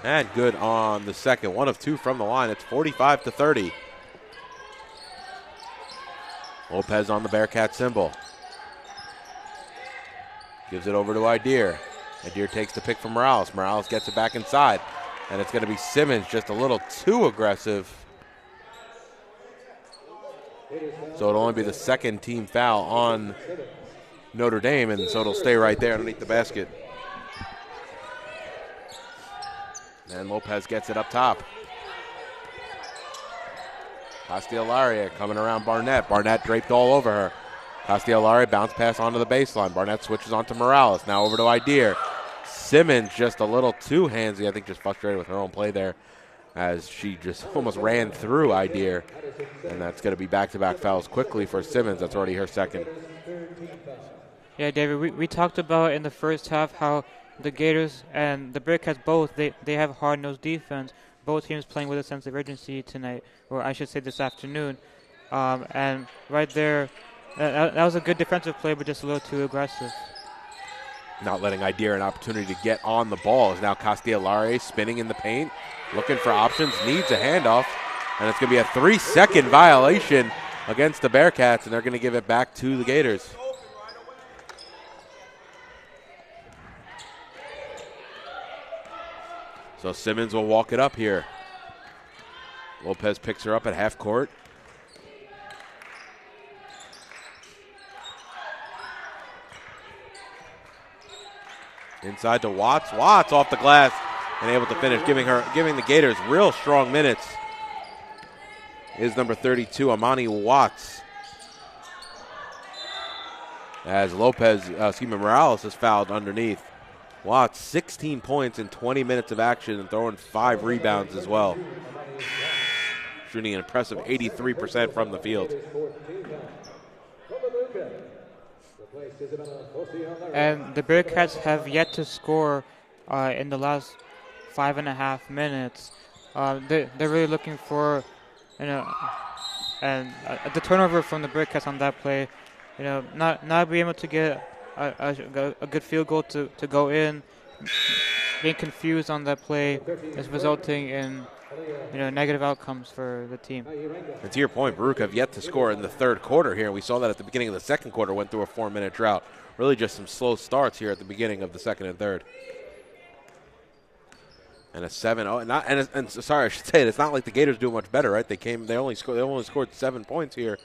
And good on the second. 1 of 2 from the line. It's 45-30. Lopez on the Bearcat symbol. Gives it over to Idir. Idir takes the pick from Morales. Morales gets it back inside. And it's going to be Simmons just a little too aggressive. So it'll only be the second team foul on Notre Dame, and so it'll stay right there underneath the basket. And Lopez gets it up top. Castellare coming around Barnett. Barnett draped all over her. Castellare bounce pass onto the baseline. Barnett switches onto Morales. Now over to Idir. Simmons just a little too handsy. I think just frustrated with her own play there as she just almost ran through Idir. And that's going to be back-to-back fouls quickly for Simmons. That's already her second. Yeah, David, we talked about in the first half how the Gators and the Bearcats both, they have hard-nosed defense. Both teams playing with a sense of urgency tonight, or I should say this afternoon. And right there, that was a good defensive play, but just a little too aggressive. Not letting Idir an opportunity to get on the ball is now Castellare spinning in the paint, looking for options, needs a handoff, and it's going to be a 3-second violation against the Bearcats, and they're going to give it back to the Gators. So Simmons will walk it up here. Lopez picks her up at half court. Inside to Watts. Watts off the glass and able to finish, giving the Gators real strong minutes. Is number 32, Amani Watts. As Morales is fouled underneath. Watts, 16 points in 20 minutes of action and throwing 5 rebounds as well. Shooting an impressive 83% from the field. And the Bearcats have yet to score in the last 5.5 minutes. They're really looking for, and the turnover from the Bearcats on that play, not being able to get a good field goal to go in, being confused on that play is resulting in negative outcomes for the team. And to your point, Baruch have yet to score in the third quarter here. We saw that at the beginning of the second quarter, went through a 4-minute drought. Really just some slow starts here at the beginning of the second and third. And a 7-0. And sorry, I should say it. It's not like the Gators do much better, right? They only scored 7 points here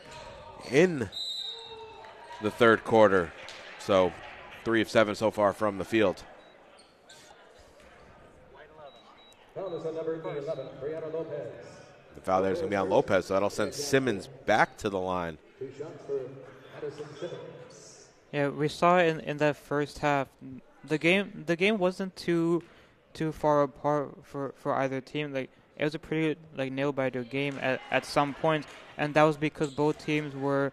in the third quarter. So 3 of 7 so far from the field. The foul there is going to be on Lopez, so that'll send Simmons back to the line. Yeah, we saw in that first half, the game wasn't too far apart for either team. Like, it was a pretty nail-biter game at some point, and that was because both teams were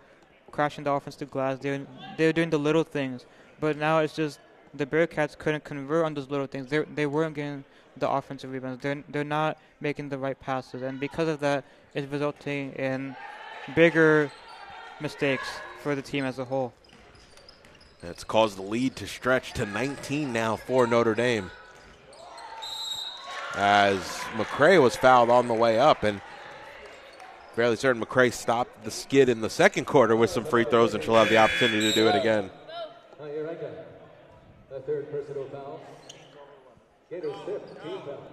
crashing the offensive glass. They were doing the little things, but now it's just the Bearcats couldn't convert on those little things. They weren't getting the offensive rebounds. They're not making the right passes, and because of that, it's resulting in bigger mistakes for the team as a whole. It's caused the lead to stretch to 19 now for Notre Dame, as McCray was fouled on the way up, and fairly certain McCray stopped the skid in the second quarter with some free throws, and she'll have the opportunity to do it again. The third personal foul. Gators fifth team foul.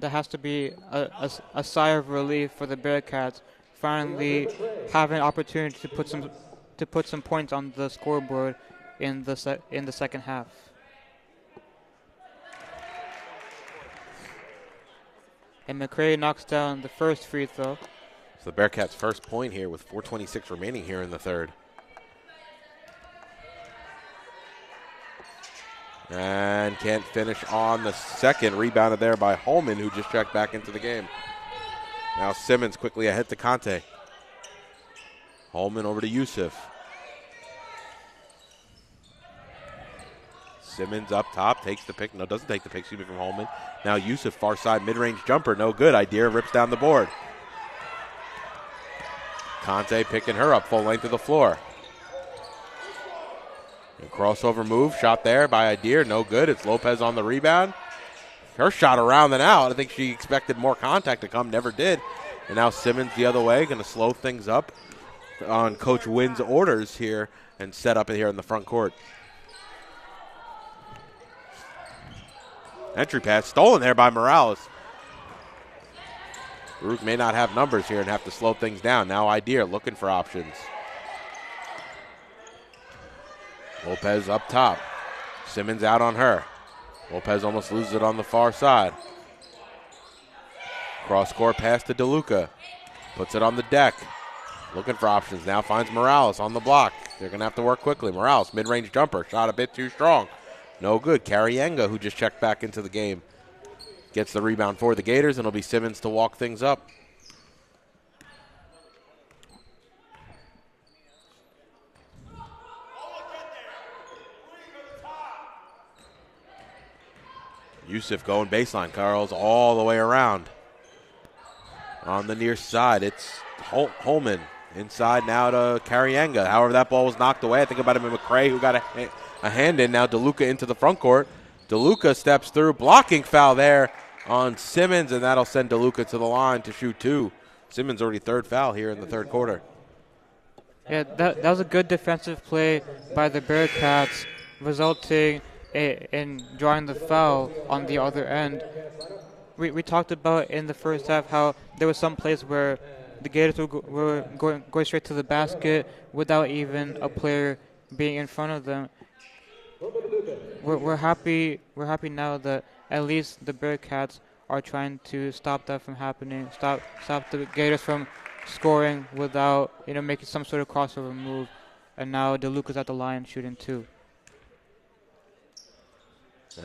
That has to be a sigh of relief for the Bearcats, finally having an opportunity to put some points on the scoreboard in the second half. And McCray knocks down the first free throw. So the Bearcats' first point here with 4:26 remaining here in the third. And can't finish on the second. Rebounded there by Holman, who just checked back into the game. Now Simmons quickly ahead to Conte. Holman over to Yusuf. Simmons up top, takes the pick. No, doesn't take the pick, excuse me, from Holman. Now Yusuf, far side, mid-range jumper. No good. Idir rips down the board. Conte picking her up full length of the floor. And crossover move, shot there by Idir, no good. It's Lopez on the rebound. Her shot around and out. I think she expected more contact to come, never did. And now Simmons the other way, going to slow things up on Coach Wynn's orders here and set up here in the front court. Entry pass stolen there by Morales. Baruch may not have numbers here and have to slow things down. Now Idir looking for options. Lopez up top. Simmons out on her. Lopez almost loses it on the far side. Cross-court pass to DeLuca. Puts it on the deck. Looking for options. Now finds Morales on the block. They're going to have to work quickly. Morales, mid-range jumper. Shot a bit too strong. No good. Carienga, who just checked back into the game, gets the rebound for the Gators, and it'll be Simmons to walk things up. Yusuf going baseline. Curls all the way around. On the near side, it's Holman. Inside now to Carienga. However, that ball was knocked away. I think about him in McCray, who got a hand in. Now DeLuca into the front court. DeLuca steps through. Blocking foul there on Simmons, and that'll send DeLuca to the line to shoot 2. Simmons already third foul here in the third quarter. Yeah, that was a good defensive play by the Bearcats, resulting in drawing the foul on the other end. We talked about in the first half how there was some plays where the Gators were going straight to the basket without even a player being in front of them. We're happy now that at least the Bearcats are trying to stop that from happening. Stop the Gators from scoring without making some sort of crossover move. And now DeLuca's at the line shooting 2.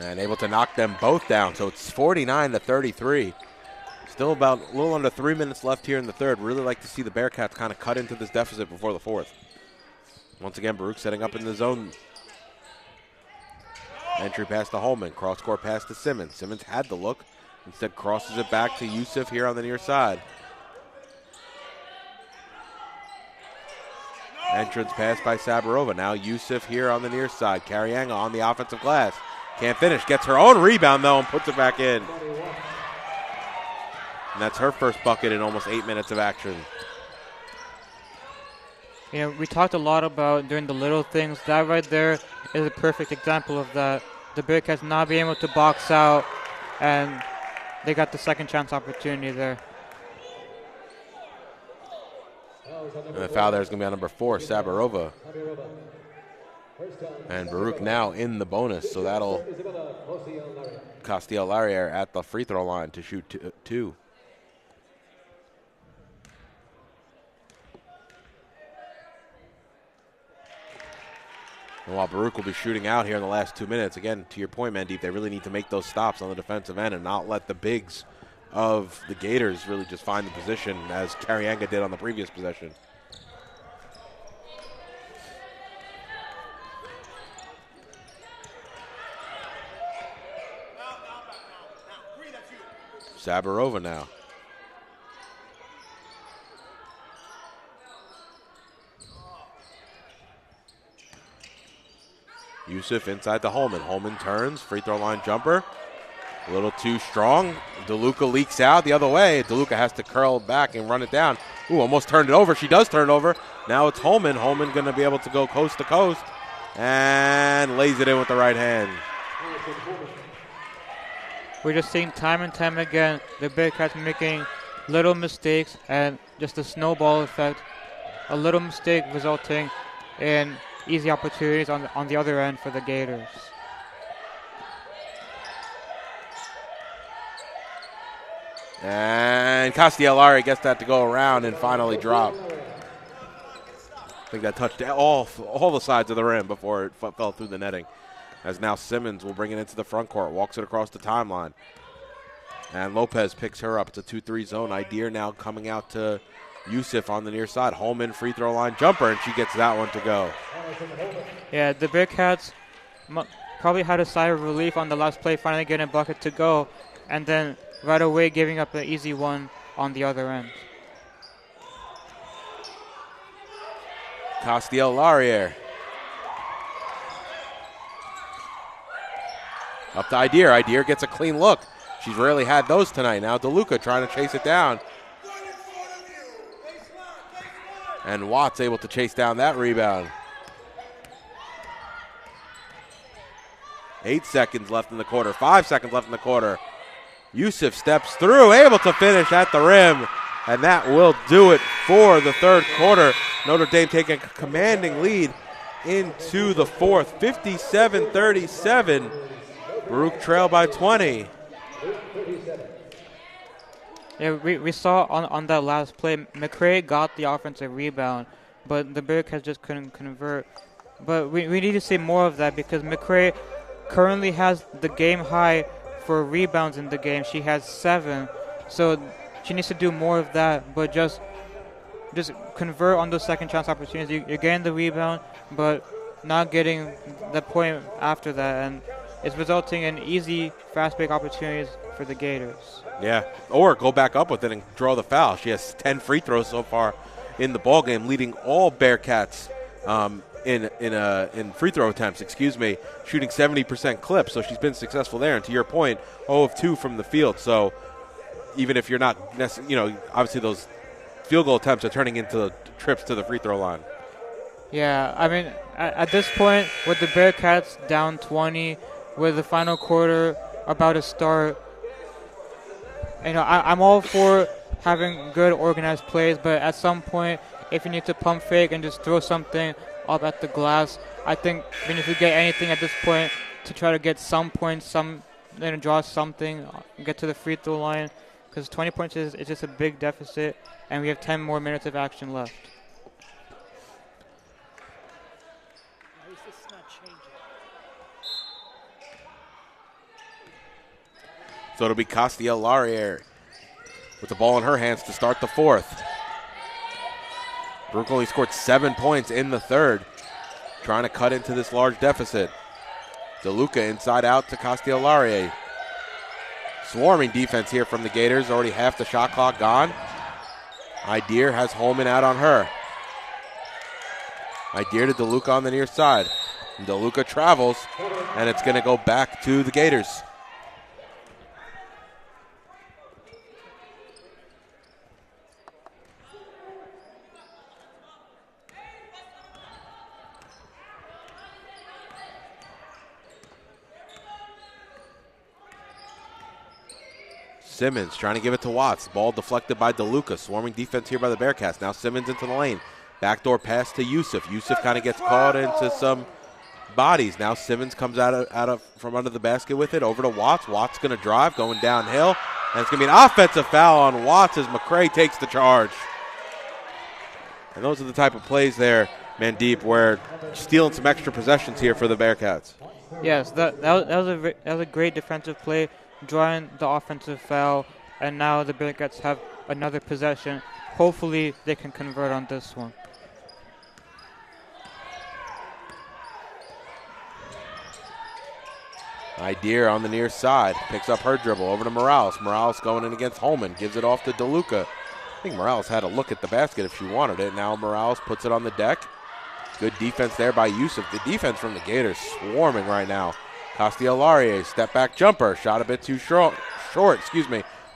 And able to knock them both down. So it's 49-33. Still about a little under 3 minutes left here in the third. Really like to see the Bearcats kind of cut into this deficit before the fourth. Once again, Baruch setting up in the zone. Entry pass to Holman. Cross-court pass to Simmons. Simmons had the look. Instead crosses it back to Yusuf here on the near side. Entrance pass by Sabarova. Now Yusuf here on the near side. Carienga on the offensive glass. Can't finish. Gets her own rebound, though, and puts it back in. And that's her first bucket in almost 8 minutes of action. We talked a lot about doing the little things. That right there is a perfect example of that. The Bearcats not being able to box out, and they got the second chance opportunity there. And the foul there is going to be on number 4, Sabarova. And Baruch now in the bonus, so that'll Castiel-Larrier at the free throw line to shoot 2. And while Baruch will be shooting out here in the last 2 minutes, again, to your point, Mandeep, they really need to make those stops on the defensive end and not let the bigs of the Gators really just find the position as Carienga did on the previous possession. Sabarova now. Yusuf inside to Holman. Holman turns, free throw line jumper. A little too strong. DeLuca leaks out the other way. DeLuca has to curl back and run it down. Ooh, almost turned it over. She does turn it over. Now it's Holman. Holman going to be able to go coast to coast and lays it in with the right hand. We're just seeing time and time again the Bearcats making little mistakes and just a snowball effect. A little mistake resulting in easy opportunities on the other end for the Gators. And Castiel-Larrier gets that to go around and finally drop. I think that touched all the sides of the rim before it fell through the netting. As now Simmons will bring it into the front court, walks it across the timeline. And Lopez picks her up. It's a 2-3 zone. Idir now coming out to Yusuf on the near side. Holman free throw line jumper, and she gets that one to go. Yeah, the Bearcats probably had a sigh of relief on the last play, finally getting a bucket to go, and then right away giving up an easy one on the other end. Castiel-Larrier. Up to Idir. Idir gets a clean look. She's rarely had those tonight. Now DeLuca trying to chase it down. And Watts able to chase down that rebound. 8 seconds left in the quarter. 5 seconds left in the quarter. Yusuf steps through, able to finish at the rim. And that will do it for the third quarter. Notre Dame taking a commanding lead into the fourth. 57-37. Baruch trail by 20. Yeah, we saw on that last play, McCray got the offensive rebound, but the Bearcats just couldn't convert. But we need to see more of that because McCray currently has the game high for rebounds in the game. She has 7. So she needs to do more of that, but just convert on those second chance opportunities. You're getting the rebound, but not getting the point after that, and it's resulting in easy fast break opportunities for the Gators. Yeah, or go back up with it and draw the foul. She has 10 free throws so far in the ball game, leading all Bearcats in free throw attempts. Shooting 70% clip. So she's been successful there. And to your point, 0 of 2 from the field. So even if you're not obviously those field goal attempts are turning into trips to the free throw line. Yeah, I mean, at this point, with the Bearcats down 20, with the final quarter about to start, I'm all for having good organized plays, but at some point, if you need to pump fake and just throw something up at the glass, I think we need to get anything at this point to try to get some points, draw something, get to the free throw line, because 20 points is just a big deficit, and we have 10 more minutes of action left. So it'll be Castiel-Laurier with the ball in her hands to start the fourth. Baruch only scored 7 points in the third, trying to cut into this large deficit. DeLuca inside out to Castiel-Laurier. Swarming defense here from the Gators, already half the shot clock gone. Idir has Holman out on her. Idir to DeLuca on the near side. And DeLuca travels, and it's going to go back to the Gators. Simmons trying to give it to Watts. Ball deflected by DeLuca. Swarming defense here by the Bearcats. Now Simmons into the lane. Backdoor pass to Yusuf. Yusuf kind of gets caught into some bodies. Now Simmons comes out from under the basket with it. Over to Watts. Watts going to drive, going downhill. And it's going to be an offensive foul on Watts as McCray takes the charge. And those are the type of plays there, Mandeep, where stealing some extra possessions here for the Bearcats. Yes, that was a great defensive play, drawing the offensive foul, and now the Bearcats have another possession. Hopefully they can convert on this one. Idir on the near side, picks up her dribble over to Morales. Morales going in against Holman, gives it off to DeLuca. I think Morales had a look at the basket if she wanted it. Now Morales puts it on the deck. Good defense there by Yusuf. The defense from the Gators swarming right now. Castiel-Laurier, step back jumper, shot a bit too short.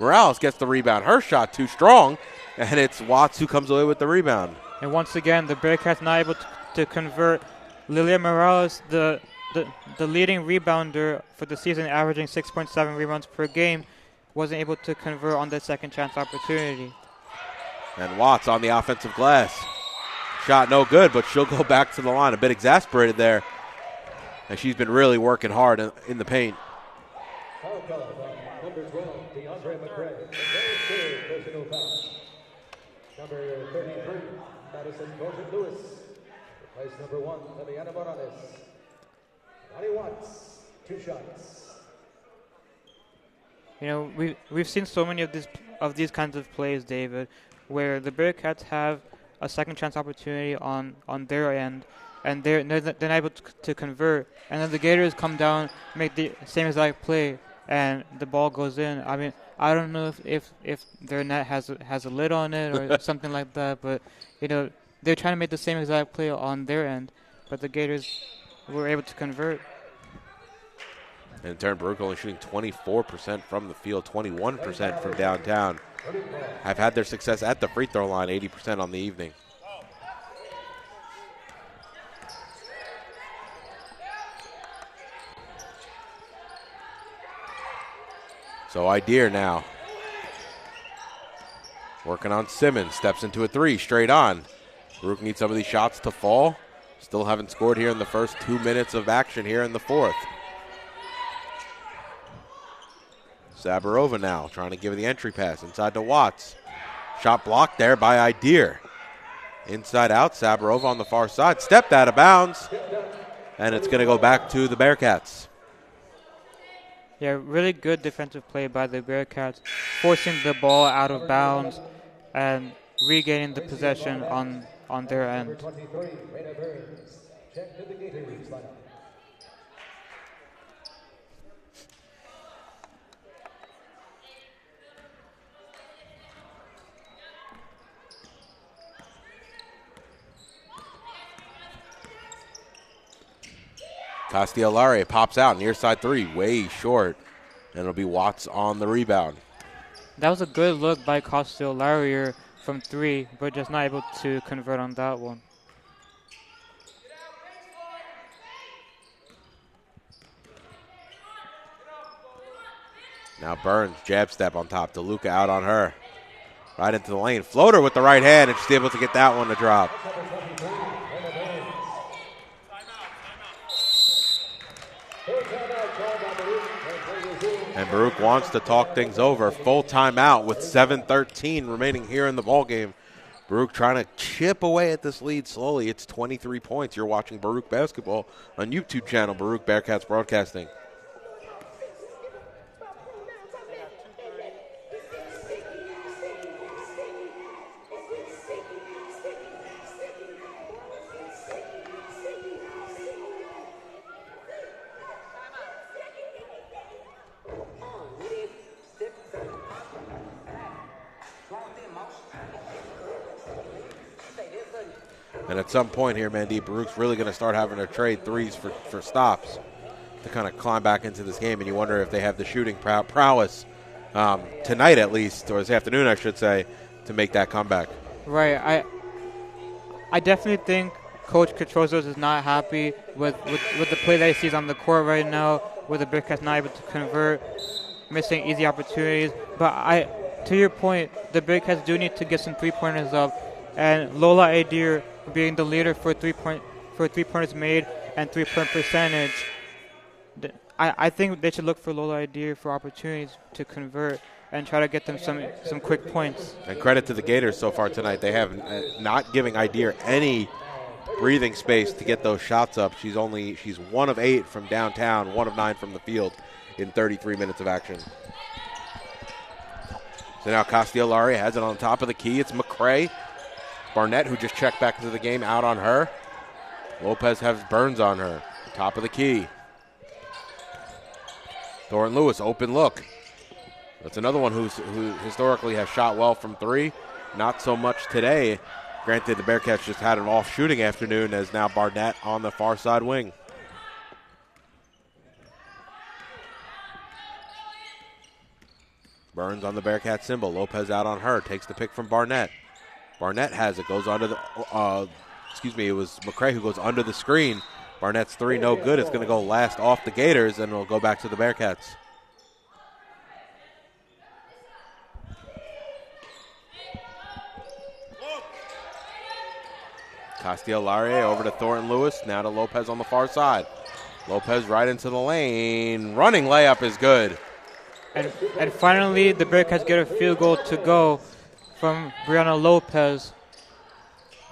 Morales gets the rebound. Her shot too strong, and it's Watts who comes away with the rebound. And once again, the Bearcats not able to convert. Lilia Morales, the leading rebounder for the season, averaging 6.7 rebounds per game, wasn't able to convert on the second chance opportunity. And Watts on the offensive glass. Shot no good, but she'll go back to the line. A bit exasperated there. And she's been really working hard in the paint. Foul call on number 12, DeAndre McCray. Third personal foul. Number 33, Madison Gordon-Lewis. Replace number 1, Liliana Morales. 20 Watts, 2 shots. We've seen so many of these kinds of plays, David, where the Bearcats have a second chance opportunity on their end, and they're not able to convert, and then the Gators come down, make the same exact play, and the ball goes in. I mean, I don't know if their net has a lid on it or something like that, but they're trying to make the same exact play on their end, but the Gators were able to convert. And in turn, Baruch only shooting 24% from the field, 21% from downtown. Have had their success at the free throw line, 80% on the evening. So Idir now working on Simmons, steps into a 3, straight on. Baruch needs some of these shots to fall. Still haven't scored here in the first 2 minutes of action here in the fourth. Sabarova now trying to give the entry pass inside to Watts. Shot blocked there by Idir. Inside out, Sabarova on the far side. Stepped out of bounds. And it's going to go back to the Bearcats. Yeah, really good defensive play by the Bearcats, forcing the ball out of bounds and regaining the possession on their end. Castiolare pops out, near side three, way short. And it'll be Watts on the rebound. That was a good look by Castiolarier from 3, but just not able to convert on that one. Now Burns, jab step on top. DeLuca out on her. Right into the lane. Floater with the right hand, and she's able to get that one to drop. And Baruch wants to talk things over. Full timeout with 7:13 remaining here in the ballgame. Baruch trying to chip away at this lead slowly. It's 23 points. You're watching Baruch basketball on YouTube channel, Baruch Bearcats Broadcasting. And at some point here, Mandeep, Baruch's really going to start having to trade threes for stops to kind of climb back into this game. And you wonder if they have the shooting prowess tonight at least, or this afternoon, I should say, to make that comeback. Right. I definitely think Coach Catrozos is not happy with the play that he sees on the court right now, where the Bearcats not able to convert, missing easy opportunities. But to your point, the Bearcats do need to get some three-pointers up. And Lola Idir being the leader for three-pointers made and three-point percentage, I think they should look for Lola Idir for opportunities to convert and try to get them some quick points. And credit to the Gators so far tonight. They have not giving Idir any breathing space to get those shots up. She's 1 of 8 from downtown, 1 of 9 from the field in 33 minutes of action. So now Castiolari has it on top of the key. It's McCray. Barnett, who just checked back into the game, out on her. Lopez has Burns on her. Top of the key. Thornton Lewis, open look. That's another one who historically has shot well from 3. Not so much today. Granted, the Bearcats just had an off shooting afternoon, as now Barnett on the far side wing. Burns on the Bearcat symbol. Lopez out on her. Takes the pick from Barnett. Barnett has it. Goes under the, it was McCray who goes under the screen. Barnett's 3 no good. It's going to go last off the Gators, and it'll go back to the Bearcats. Castiolare over to Thornton Lewis. Now to Lopez on the far side. Lopez right into the lane. Running layup is good. And finally, the Bearcats get a field goal to go from Brianna Lopez.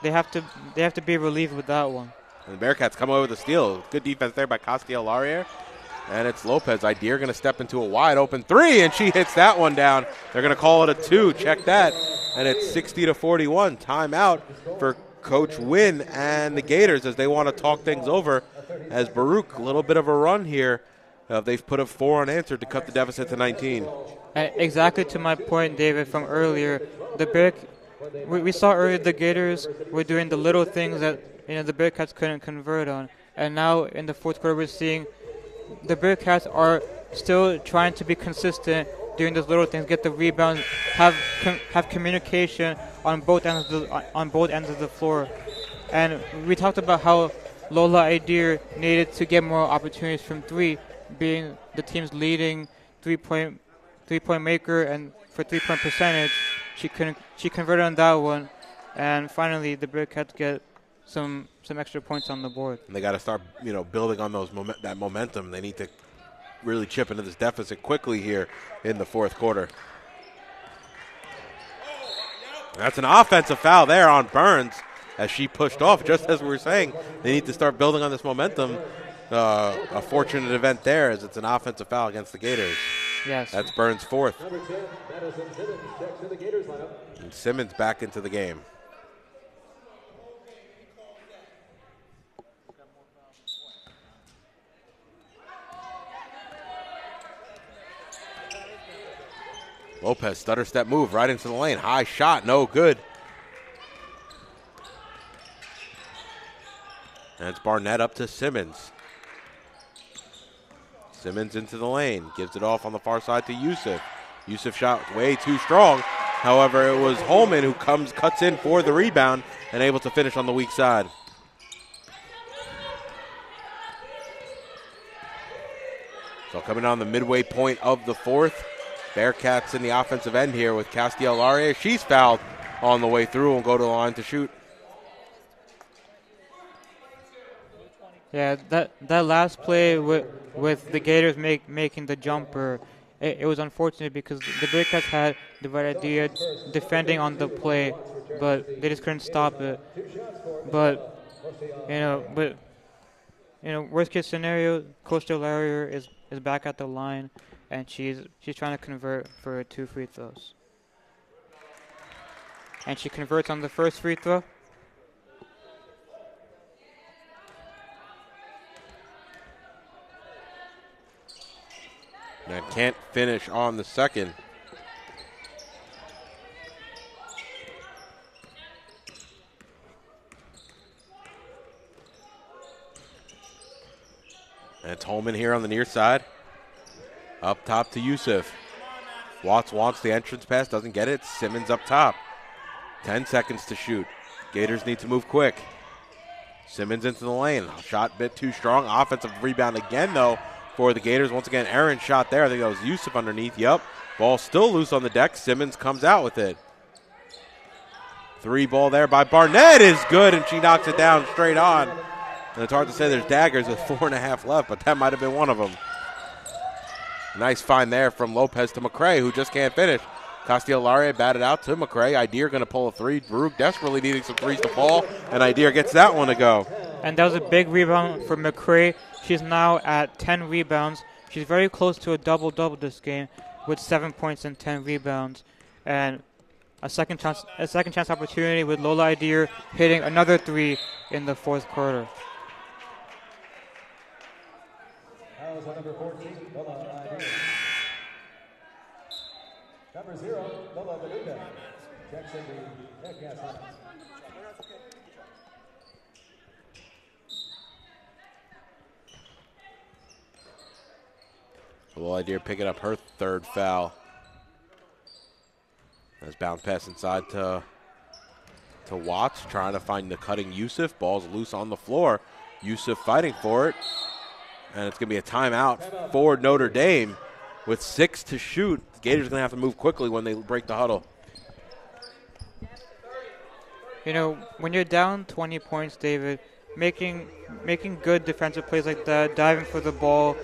They have to be relieved with that one. And the Bearcats come away with a steal. Good defense there by Castiolare. And it's Lopez. Idir going to step into a wide open 3, and she hits that one down. They're going to call it a 2. Check that. And it's 60-41. Timeout for Coach Wynn and the Gators as they want to talk things over. As Baruch, a little bit of a run here. They've put up 4 unanswered to cut the deficit to 19. Exactly to my point, David, from earlier. We saw earlier the Gators were doing the little things that the Bearcats couldn't convert on. And now in the fourth quarter, we're seeing the Bearcats are still trying to be consistent doing those little things, get the rebounds, have communication on both ends of the floor. And we talked about how Lola Idir needed to get more opportunities from 3, being the team's leading three-point maker, and for three-point percentage, she converted on that one. And finally, the Bearcats get some extra points on the board. And they got to start, building on that momentum. They need to really chip into this deficit quickly here in the fourth quarter. That's an offensive foul there on Burns as she pushed off. Just as we were saying, they need to start building on this momentum. a fortunate event there as it's an offensive foul against the Gators. Yes. That's Burns' fourth. Number 10, Madison Simmons checks in the Gators lineup. And Simmons back into the game. Lopez, stutter step move right into the lane. High shot, no good. And it's Barnett up to Simmons. Simmons into the lane, gives it off on the far side to Yusuf. Yusuf shot way too strong. However, it was Holman who cuts in for the rebound and able to finish on the weak side. So coming on the midway point of the fourth, Bearcats in the offensive end here with Castiel-Laria. She's fouled on the way through and go to the line to shoot. Yeah, that last play with the Gators making the jumper, it was unfortunate because the Bearcats had the right idea defending on the play, but they just couldn't stop it. But worst case scenario, Coach Delario is back at the line, and she's trying to convert for 2 free throws. And she converts on the first free throw. And can't finish on the second. And it's Holman here on the near side. Up top to Yusuf. Watts wants the entrance pass, doesn't get it. Simmons up top. 10 seconds to shoot. Gators need to move quick. Simmons into the lane. Shot a bit too strong. Offensive rebound again, though, for the Gators. Once again, Aaron shot there. I think that was Yusuf underneath. Yep. Ball still loose on the deck. Simmons comes out with it. 3 ball there by Barnett is good, and she knocks it down straight on. And it's hard to say there's daggers with 4.5 left, but that might have been one of them. Nice find there from Lopez to McCray, who just can't finish. Castiel-Laria batted out to McCray. Idir going to pull a 3. Baruch desperately needing some threes to fall, and Idir gets that one to go. And that was a big rebound for McCray. She's now at 10 rebounds. She's very close to a double-double this game with 7 points and 10 rebounds. And a second chance opportunity with Lola Idir hitting another 3 in the fourth quarter. Fouls on number 14, Lola Idir. Number 0, Lola Idir. Checks in the Bearcats lineup. Lola Idir picking up her 3rd foul. That's bounce pass inside to Watts, trying to find the cutting Yusuf. Ball's loose on the floor. Yusuf fighting for it. And it's going to be a timeout for Notre Dame with 6 to shoot. The Gators are going to have to move quickly when they break the huddle. When you're down 20 points, David, making good defensive plays like that, diving for the ball,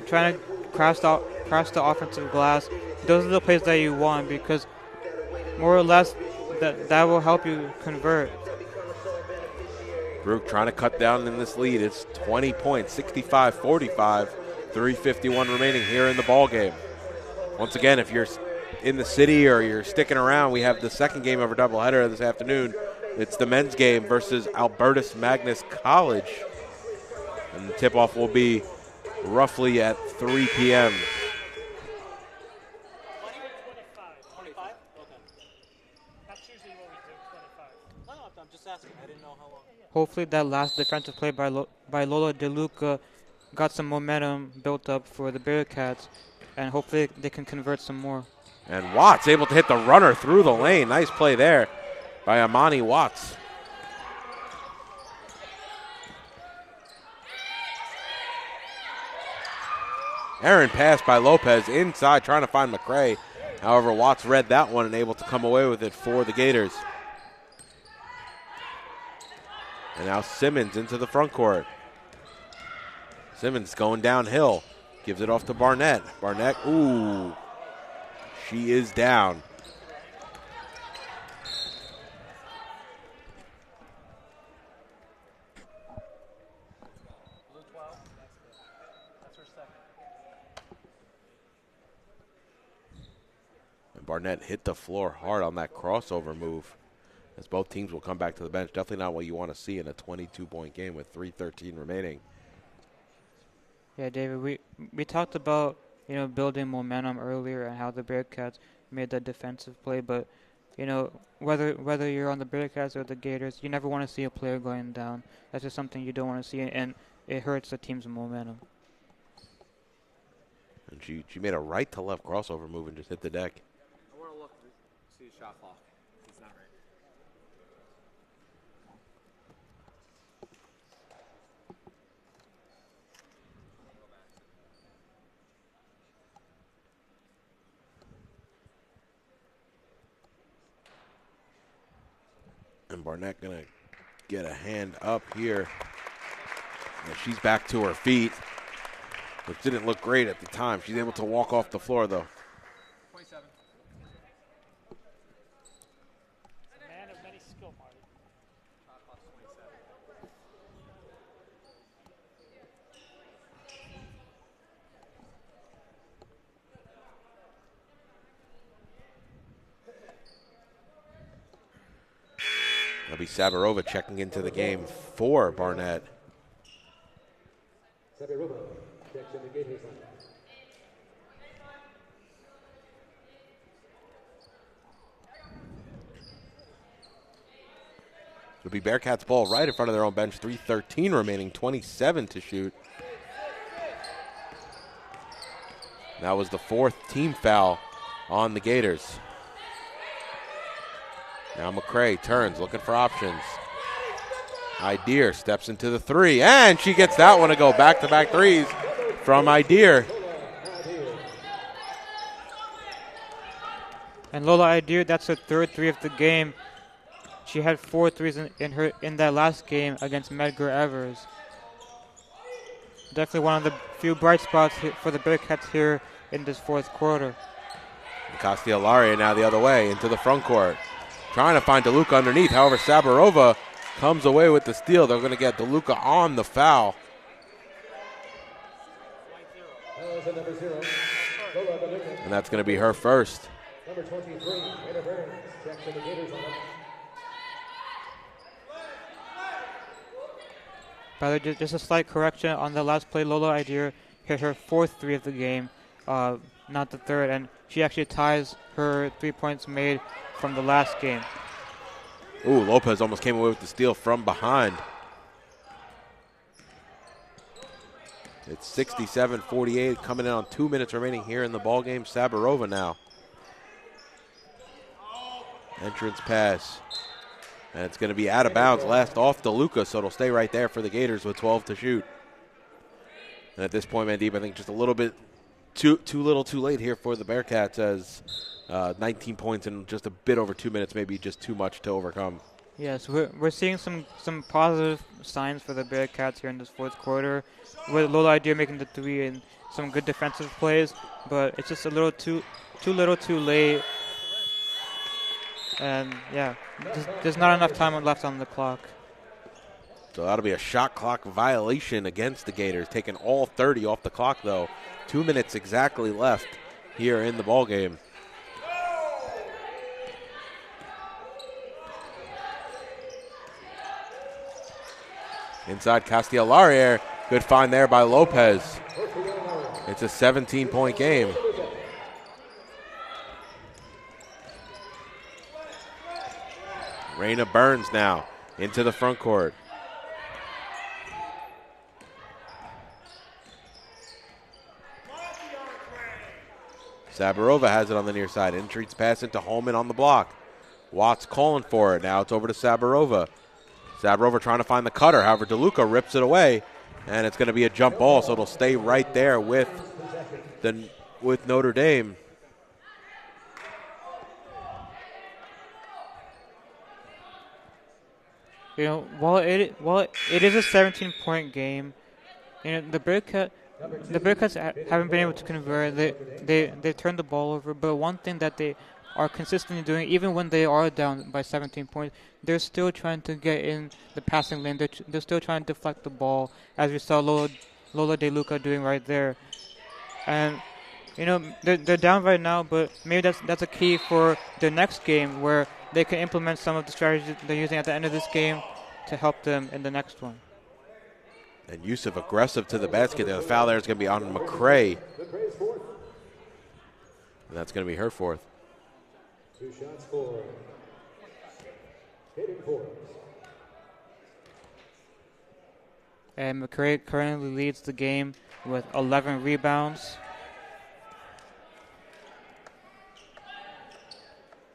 trying to crash the offensive glass, those are the plays that you want because more or less that will help you convert. Baruch trying to cut down in this lead. It's 20 points, 65-45, 3:51 remaining here in the ball game. Once again, if you're in the city or you're sticking around, we have the second game of our doubleheader this afternoon. It's the men's game versus Albertus Magnus College. And the tip-off will be roughly at 3 p.m. Hopefully that last defensive play by Lola DeLuca got some momentum built up for the Bearcats, and hopefully they can convert some more. And Watts able to hit the runner through the lane. Nice play there by Amani Watts. Aaron pass by Lopez inside trying to find McCray. However, Watts read that one and able to come away with it for the Gators. And now Simmons into the front court. Simmons going downhill. Gives it off to Barnett. Barnett, ooh. She is down. And Barnett hit the floor hard on that crossover move, as both teams will come back to the bench. Definitely not what you want to see in a 22-point game with 3:13 remaining. Yeah, David, we talked about, building momentum earlier and how the Bearcats made that defensive play, but, whether you're on the Bearcats or the Gators, you never want to see a player going down. That's just something you don't want to see, and it hurts the team's momentum. And she made a right-to-left crossover move and just hit the deck. I want to look to see the shot clock. It's not right. And Barnett going to get a hand up here. And she's back to her feet, which didn't look great at the time. She's able to walk off the floor, though. 27. Man of many skill, Marty. Shot clock's 27. That'll be Sabarova checking into the game for Barnett. Sabarova checks in the Gators line. It'll be Bearcats ball right in front of their own bench. 3:13 remaining, 27 to shoot. That was the fourth team foul on the Gators. Now McCray turns, looking for options. Idir steps into the three, and she gets that one to go. Back-to-back threes from Idir. And Lola Idir, that's her third three of the game. She had 4 threes in that last game against Medgar Evers. Definitely one of the few bright spots for the Bearcats here in this fourth quarter. Castellaria now the other way into the front court. Trying to find DeLuca underneath. However, Sabarova comes away with the steal. They're going to get DeLuca on the foul. And that's going to be her first. Number 23, Rita Burns, checks in the Gators line. By the way, just a slight correction on the last play. Lola Idir hit her fourth three of the game, not the third, and she actually ties her 3 points made from the last game. Ooh, Lopez almost came away with the steal from behind. It's 67-48, coming in on 2 minutes remaining here in the ballgame. Sabarova now. Entrance pass. And it's going to be out of bounds, last off DeLuca, so it'll stay right there for the Gators with 12 to shoot. And at this point, Mandeep, I think just a little bit too little too late here for the Bearcats, as 19 points in just a bit over 2 minutes, maybe just too much to overcome. Yes, we're seeing some positive signs for the Bearcats here in this fourth quarter, with Lola Idir making the three and some good defensive plays, but it's just a little too late. And yeah, there's not enough time left on the clock. So that'll be a shot clock violation against the Gators, taking all 30 off the clock, though. 2 minutes exactly left here in the ballgame. Inside Castellaria, good find there by Lopez. It's a 17-point game. Raina Burns now into the front court. Sabarova has it on the near side. Entreats pass into Holman on the block. Watts calling for it. Now it's over to Sabarova. Sabarova trying to find the cutter. However, DeLuca rips it away, and it's going to be a jump ball, so it'll stay right there with Notre Dame. You know, while it is a 17-point game, you know, the Bearcats haven't been able to convert. They turned the ball over, but one thing that they are consistently doing, even when they are down by 17 points, they're still trying to get in the passing lane. They're still trying to deflect the ball, as we saw Lola De Luca doing right there. And they're down right now, but maybe that's a key for their next game where they can implement some of the strategies they're using at the end of this game to help them in the next one. And Yusuf aggressive to the basket there. The foul there is going to be on McCray. And that's going to be her fourth. 2 shots for Hayden Forbes. And McCray currently leads the game with 11 rebounds.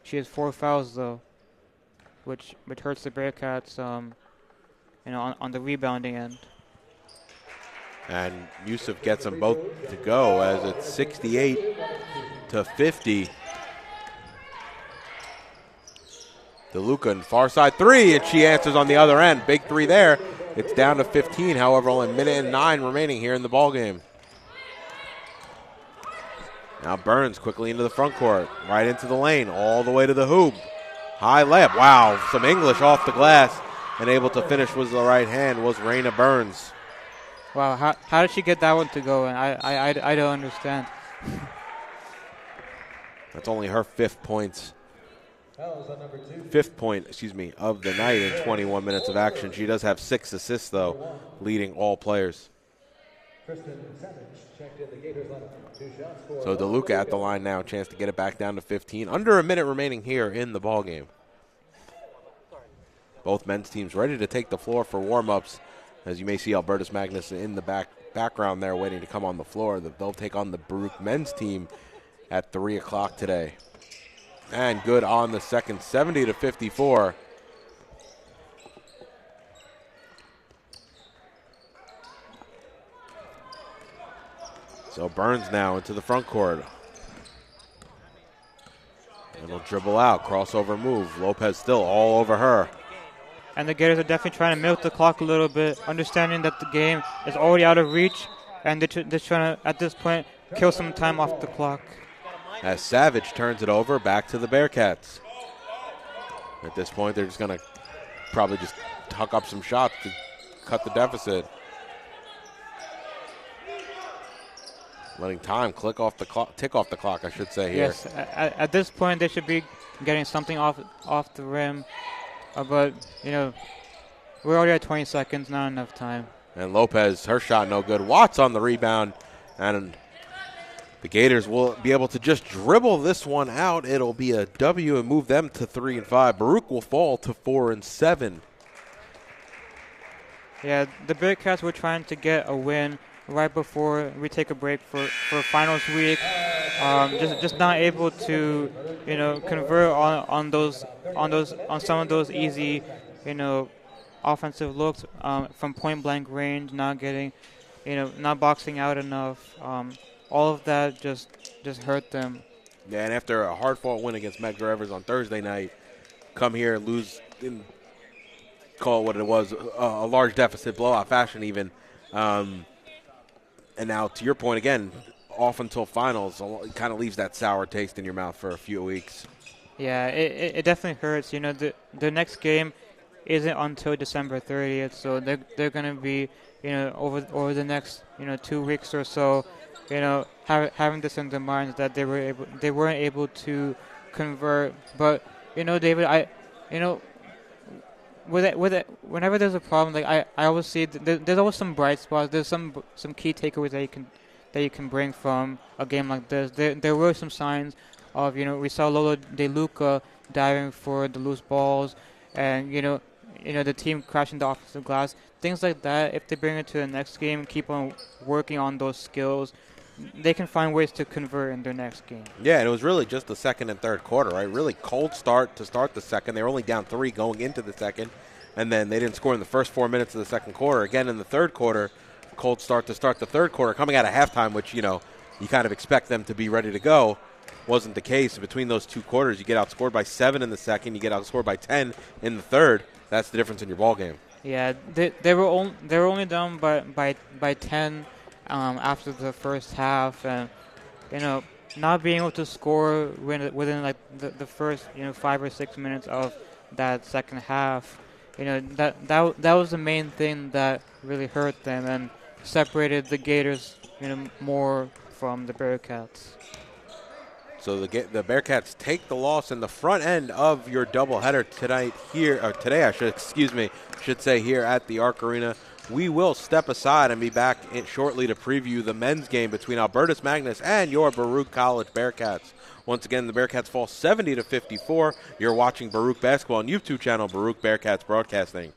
She has 4 fouls though, which hurts the Bearcats, on the rebounding end. And Yusuf gets them both to go as it's 68-50. DeLuca in far side 3, and she answers on the other end. Big 3 there. It's down to 15, however, only a minute and 9 remaining here in the ballgame. Now Burns quickly into the front court, right into the lane, all the way to the hoop. High layup. Wow, some English off the glass, and able to finish with the right hand was Raina Burns. Wow, how did she get that one to go? And I don't understand. That's only her fifth point, of the night in 21 minutes of action. She does have 6 assists, though, leading all players. So DeLuca at the line now, chance to get it back down to 15. Under a minute remaining here in the ballgame. Both men's teams ready to take the floor for warm-ups. As you may see Albertus Magnus in the background there waiting to come on the floor. They'll take on the Baruch men's team at 3 o'clock today. And good on the second, 70-54. So Burns now into the front court. And he'll dribble out, crossover move. Lopez still all over her. And the Gators are definitely trying to milk the clock a little bit, understanding that the game is already out of reach, and they're just trying to, at this point, kill some time off the clock. As Savage turns it over, back to the Bearcats. At this point, they're just going to probably just tuck up some shots to cut the deficit. Letting time tick off the clock, I should say here. Yes, at this point, they should be getting something off the rim. But, we're already at 20 seconds, not enough time. And Lopez, her shot no good. Watts on the rebound. And the Gators will be able to just dribble this one out. It'll be a W and move them to 3-5. Baruch will fall to 4-7. Yeah, the Bearcats were trying to get a win right before we take a break for finals week. Just not able to, convert on some of those easy, offensive looks from point blank range. Not getting, not boxing out enough. All of that just hurt them. Yeah, and after a hard-fought win against Medgar Evers on Thursday night, come here, lose, in, call it what it was, a large deficit, blowout fashion even. And now, to your point again, off until finals, it kind of leaves that sour taste in your mouth for a few weeks. Yeah, it definitely hurts. The next game isn't until December 30th, so they're going to be, over the next, 2 weeks or so, having this in their minds that they weren't able to convert. But David, whenever there's a problem, like I always see there's always some bright spots. There's some key takeaways that you can bring from a game like this. There were some signs of we saw Lola DeLuca diving for the loose balls, and the team crashing the offensive glass. Things like that. If they bring it to the next game, keep on working on those skills, they can find ways to convert in their next game. Yeah, and it was really just the second and third quarter, right? Really cold start to start the second. They were only down 3 going into the second, and then they didn't score in the first 4 minutes of the second quarter. Again, in the third quarter, cold start to start the third quarter. Coming out of halftime, which, you kind of expect them to be ready to go, wasn't the case. Between those 2 quarters, you get outscored by 7 in the second, you get outscored by 10 in the third. That's the difference in your ball game. Yeah, they were only down by 10 after the first half, and not being able to score within like the first 5 or 6 minutes of that second half, that was the main thing that really hurt them and separated the Gators more from the Bearcats. So the Bearcats take the loss in the front end of your doubleheader tonight here, or today I should say here at the Arc Arena. We will step aside and be back shortly to preview the men's game between Albertus Magnus and your Baruch College Bearcats. Once again, the Bearcats fall 70-54. You're watching Baruch basketball on YouTube channel Baruch Bearcats Broadcasting.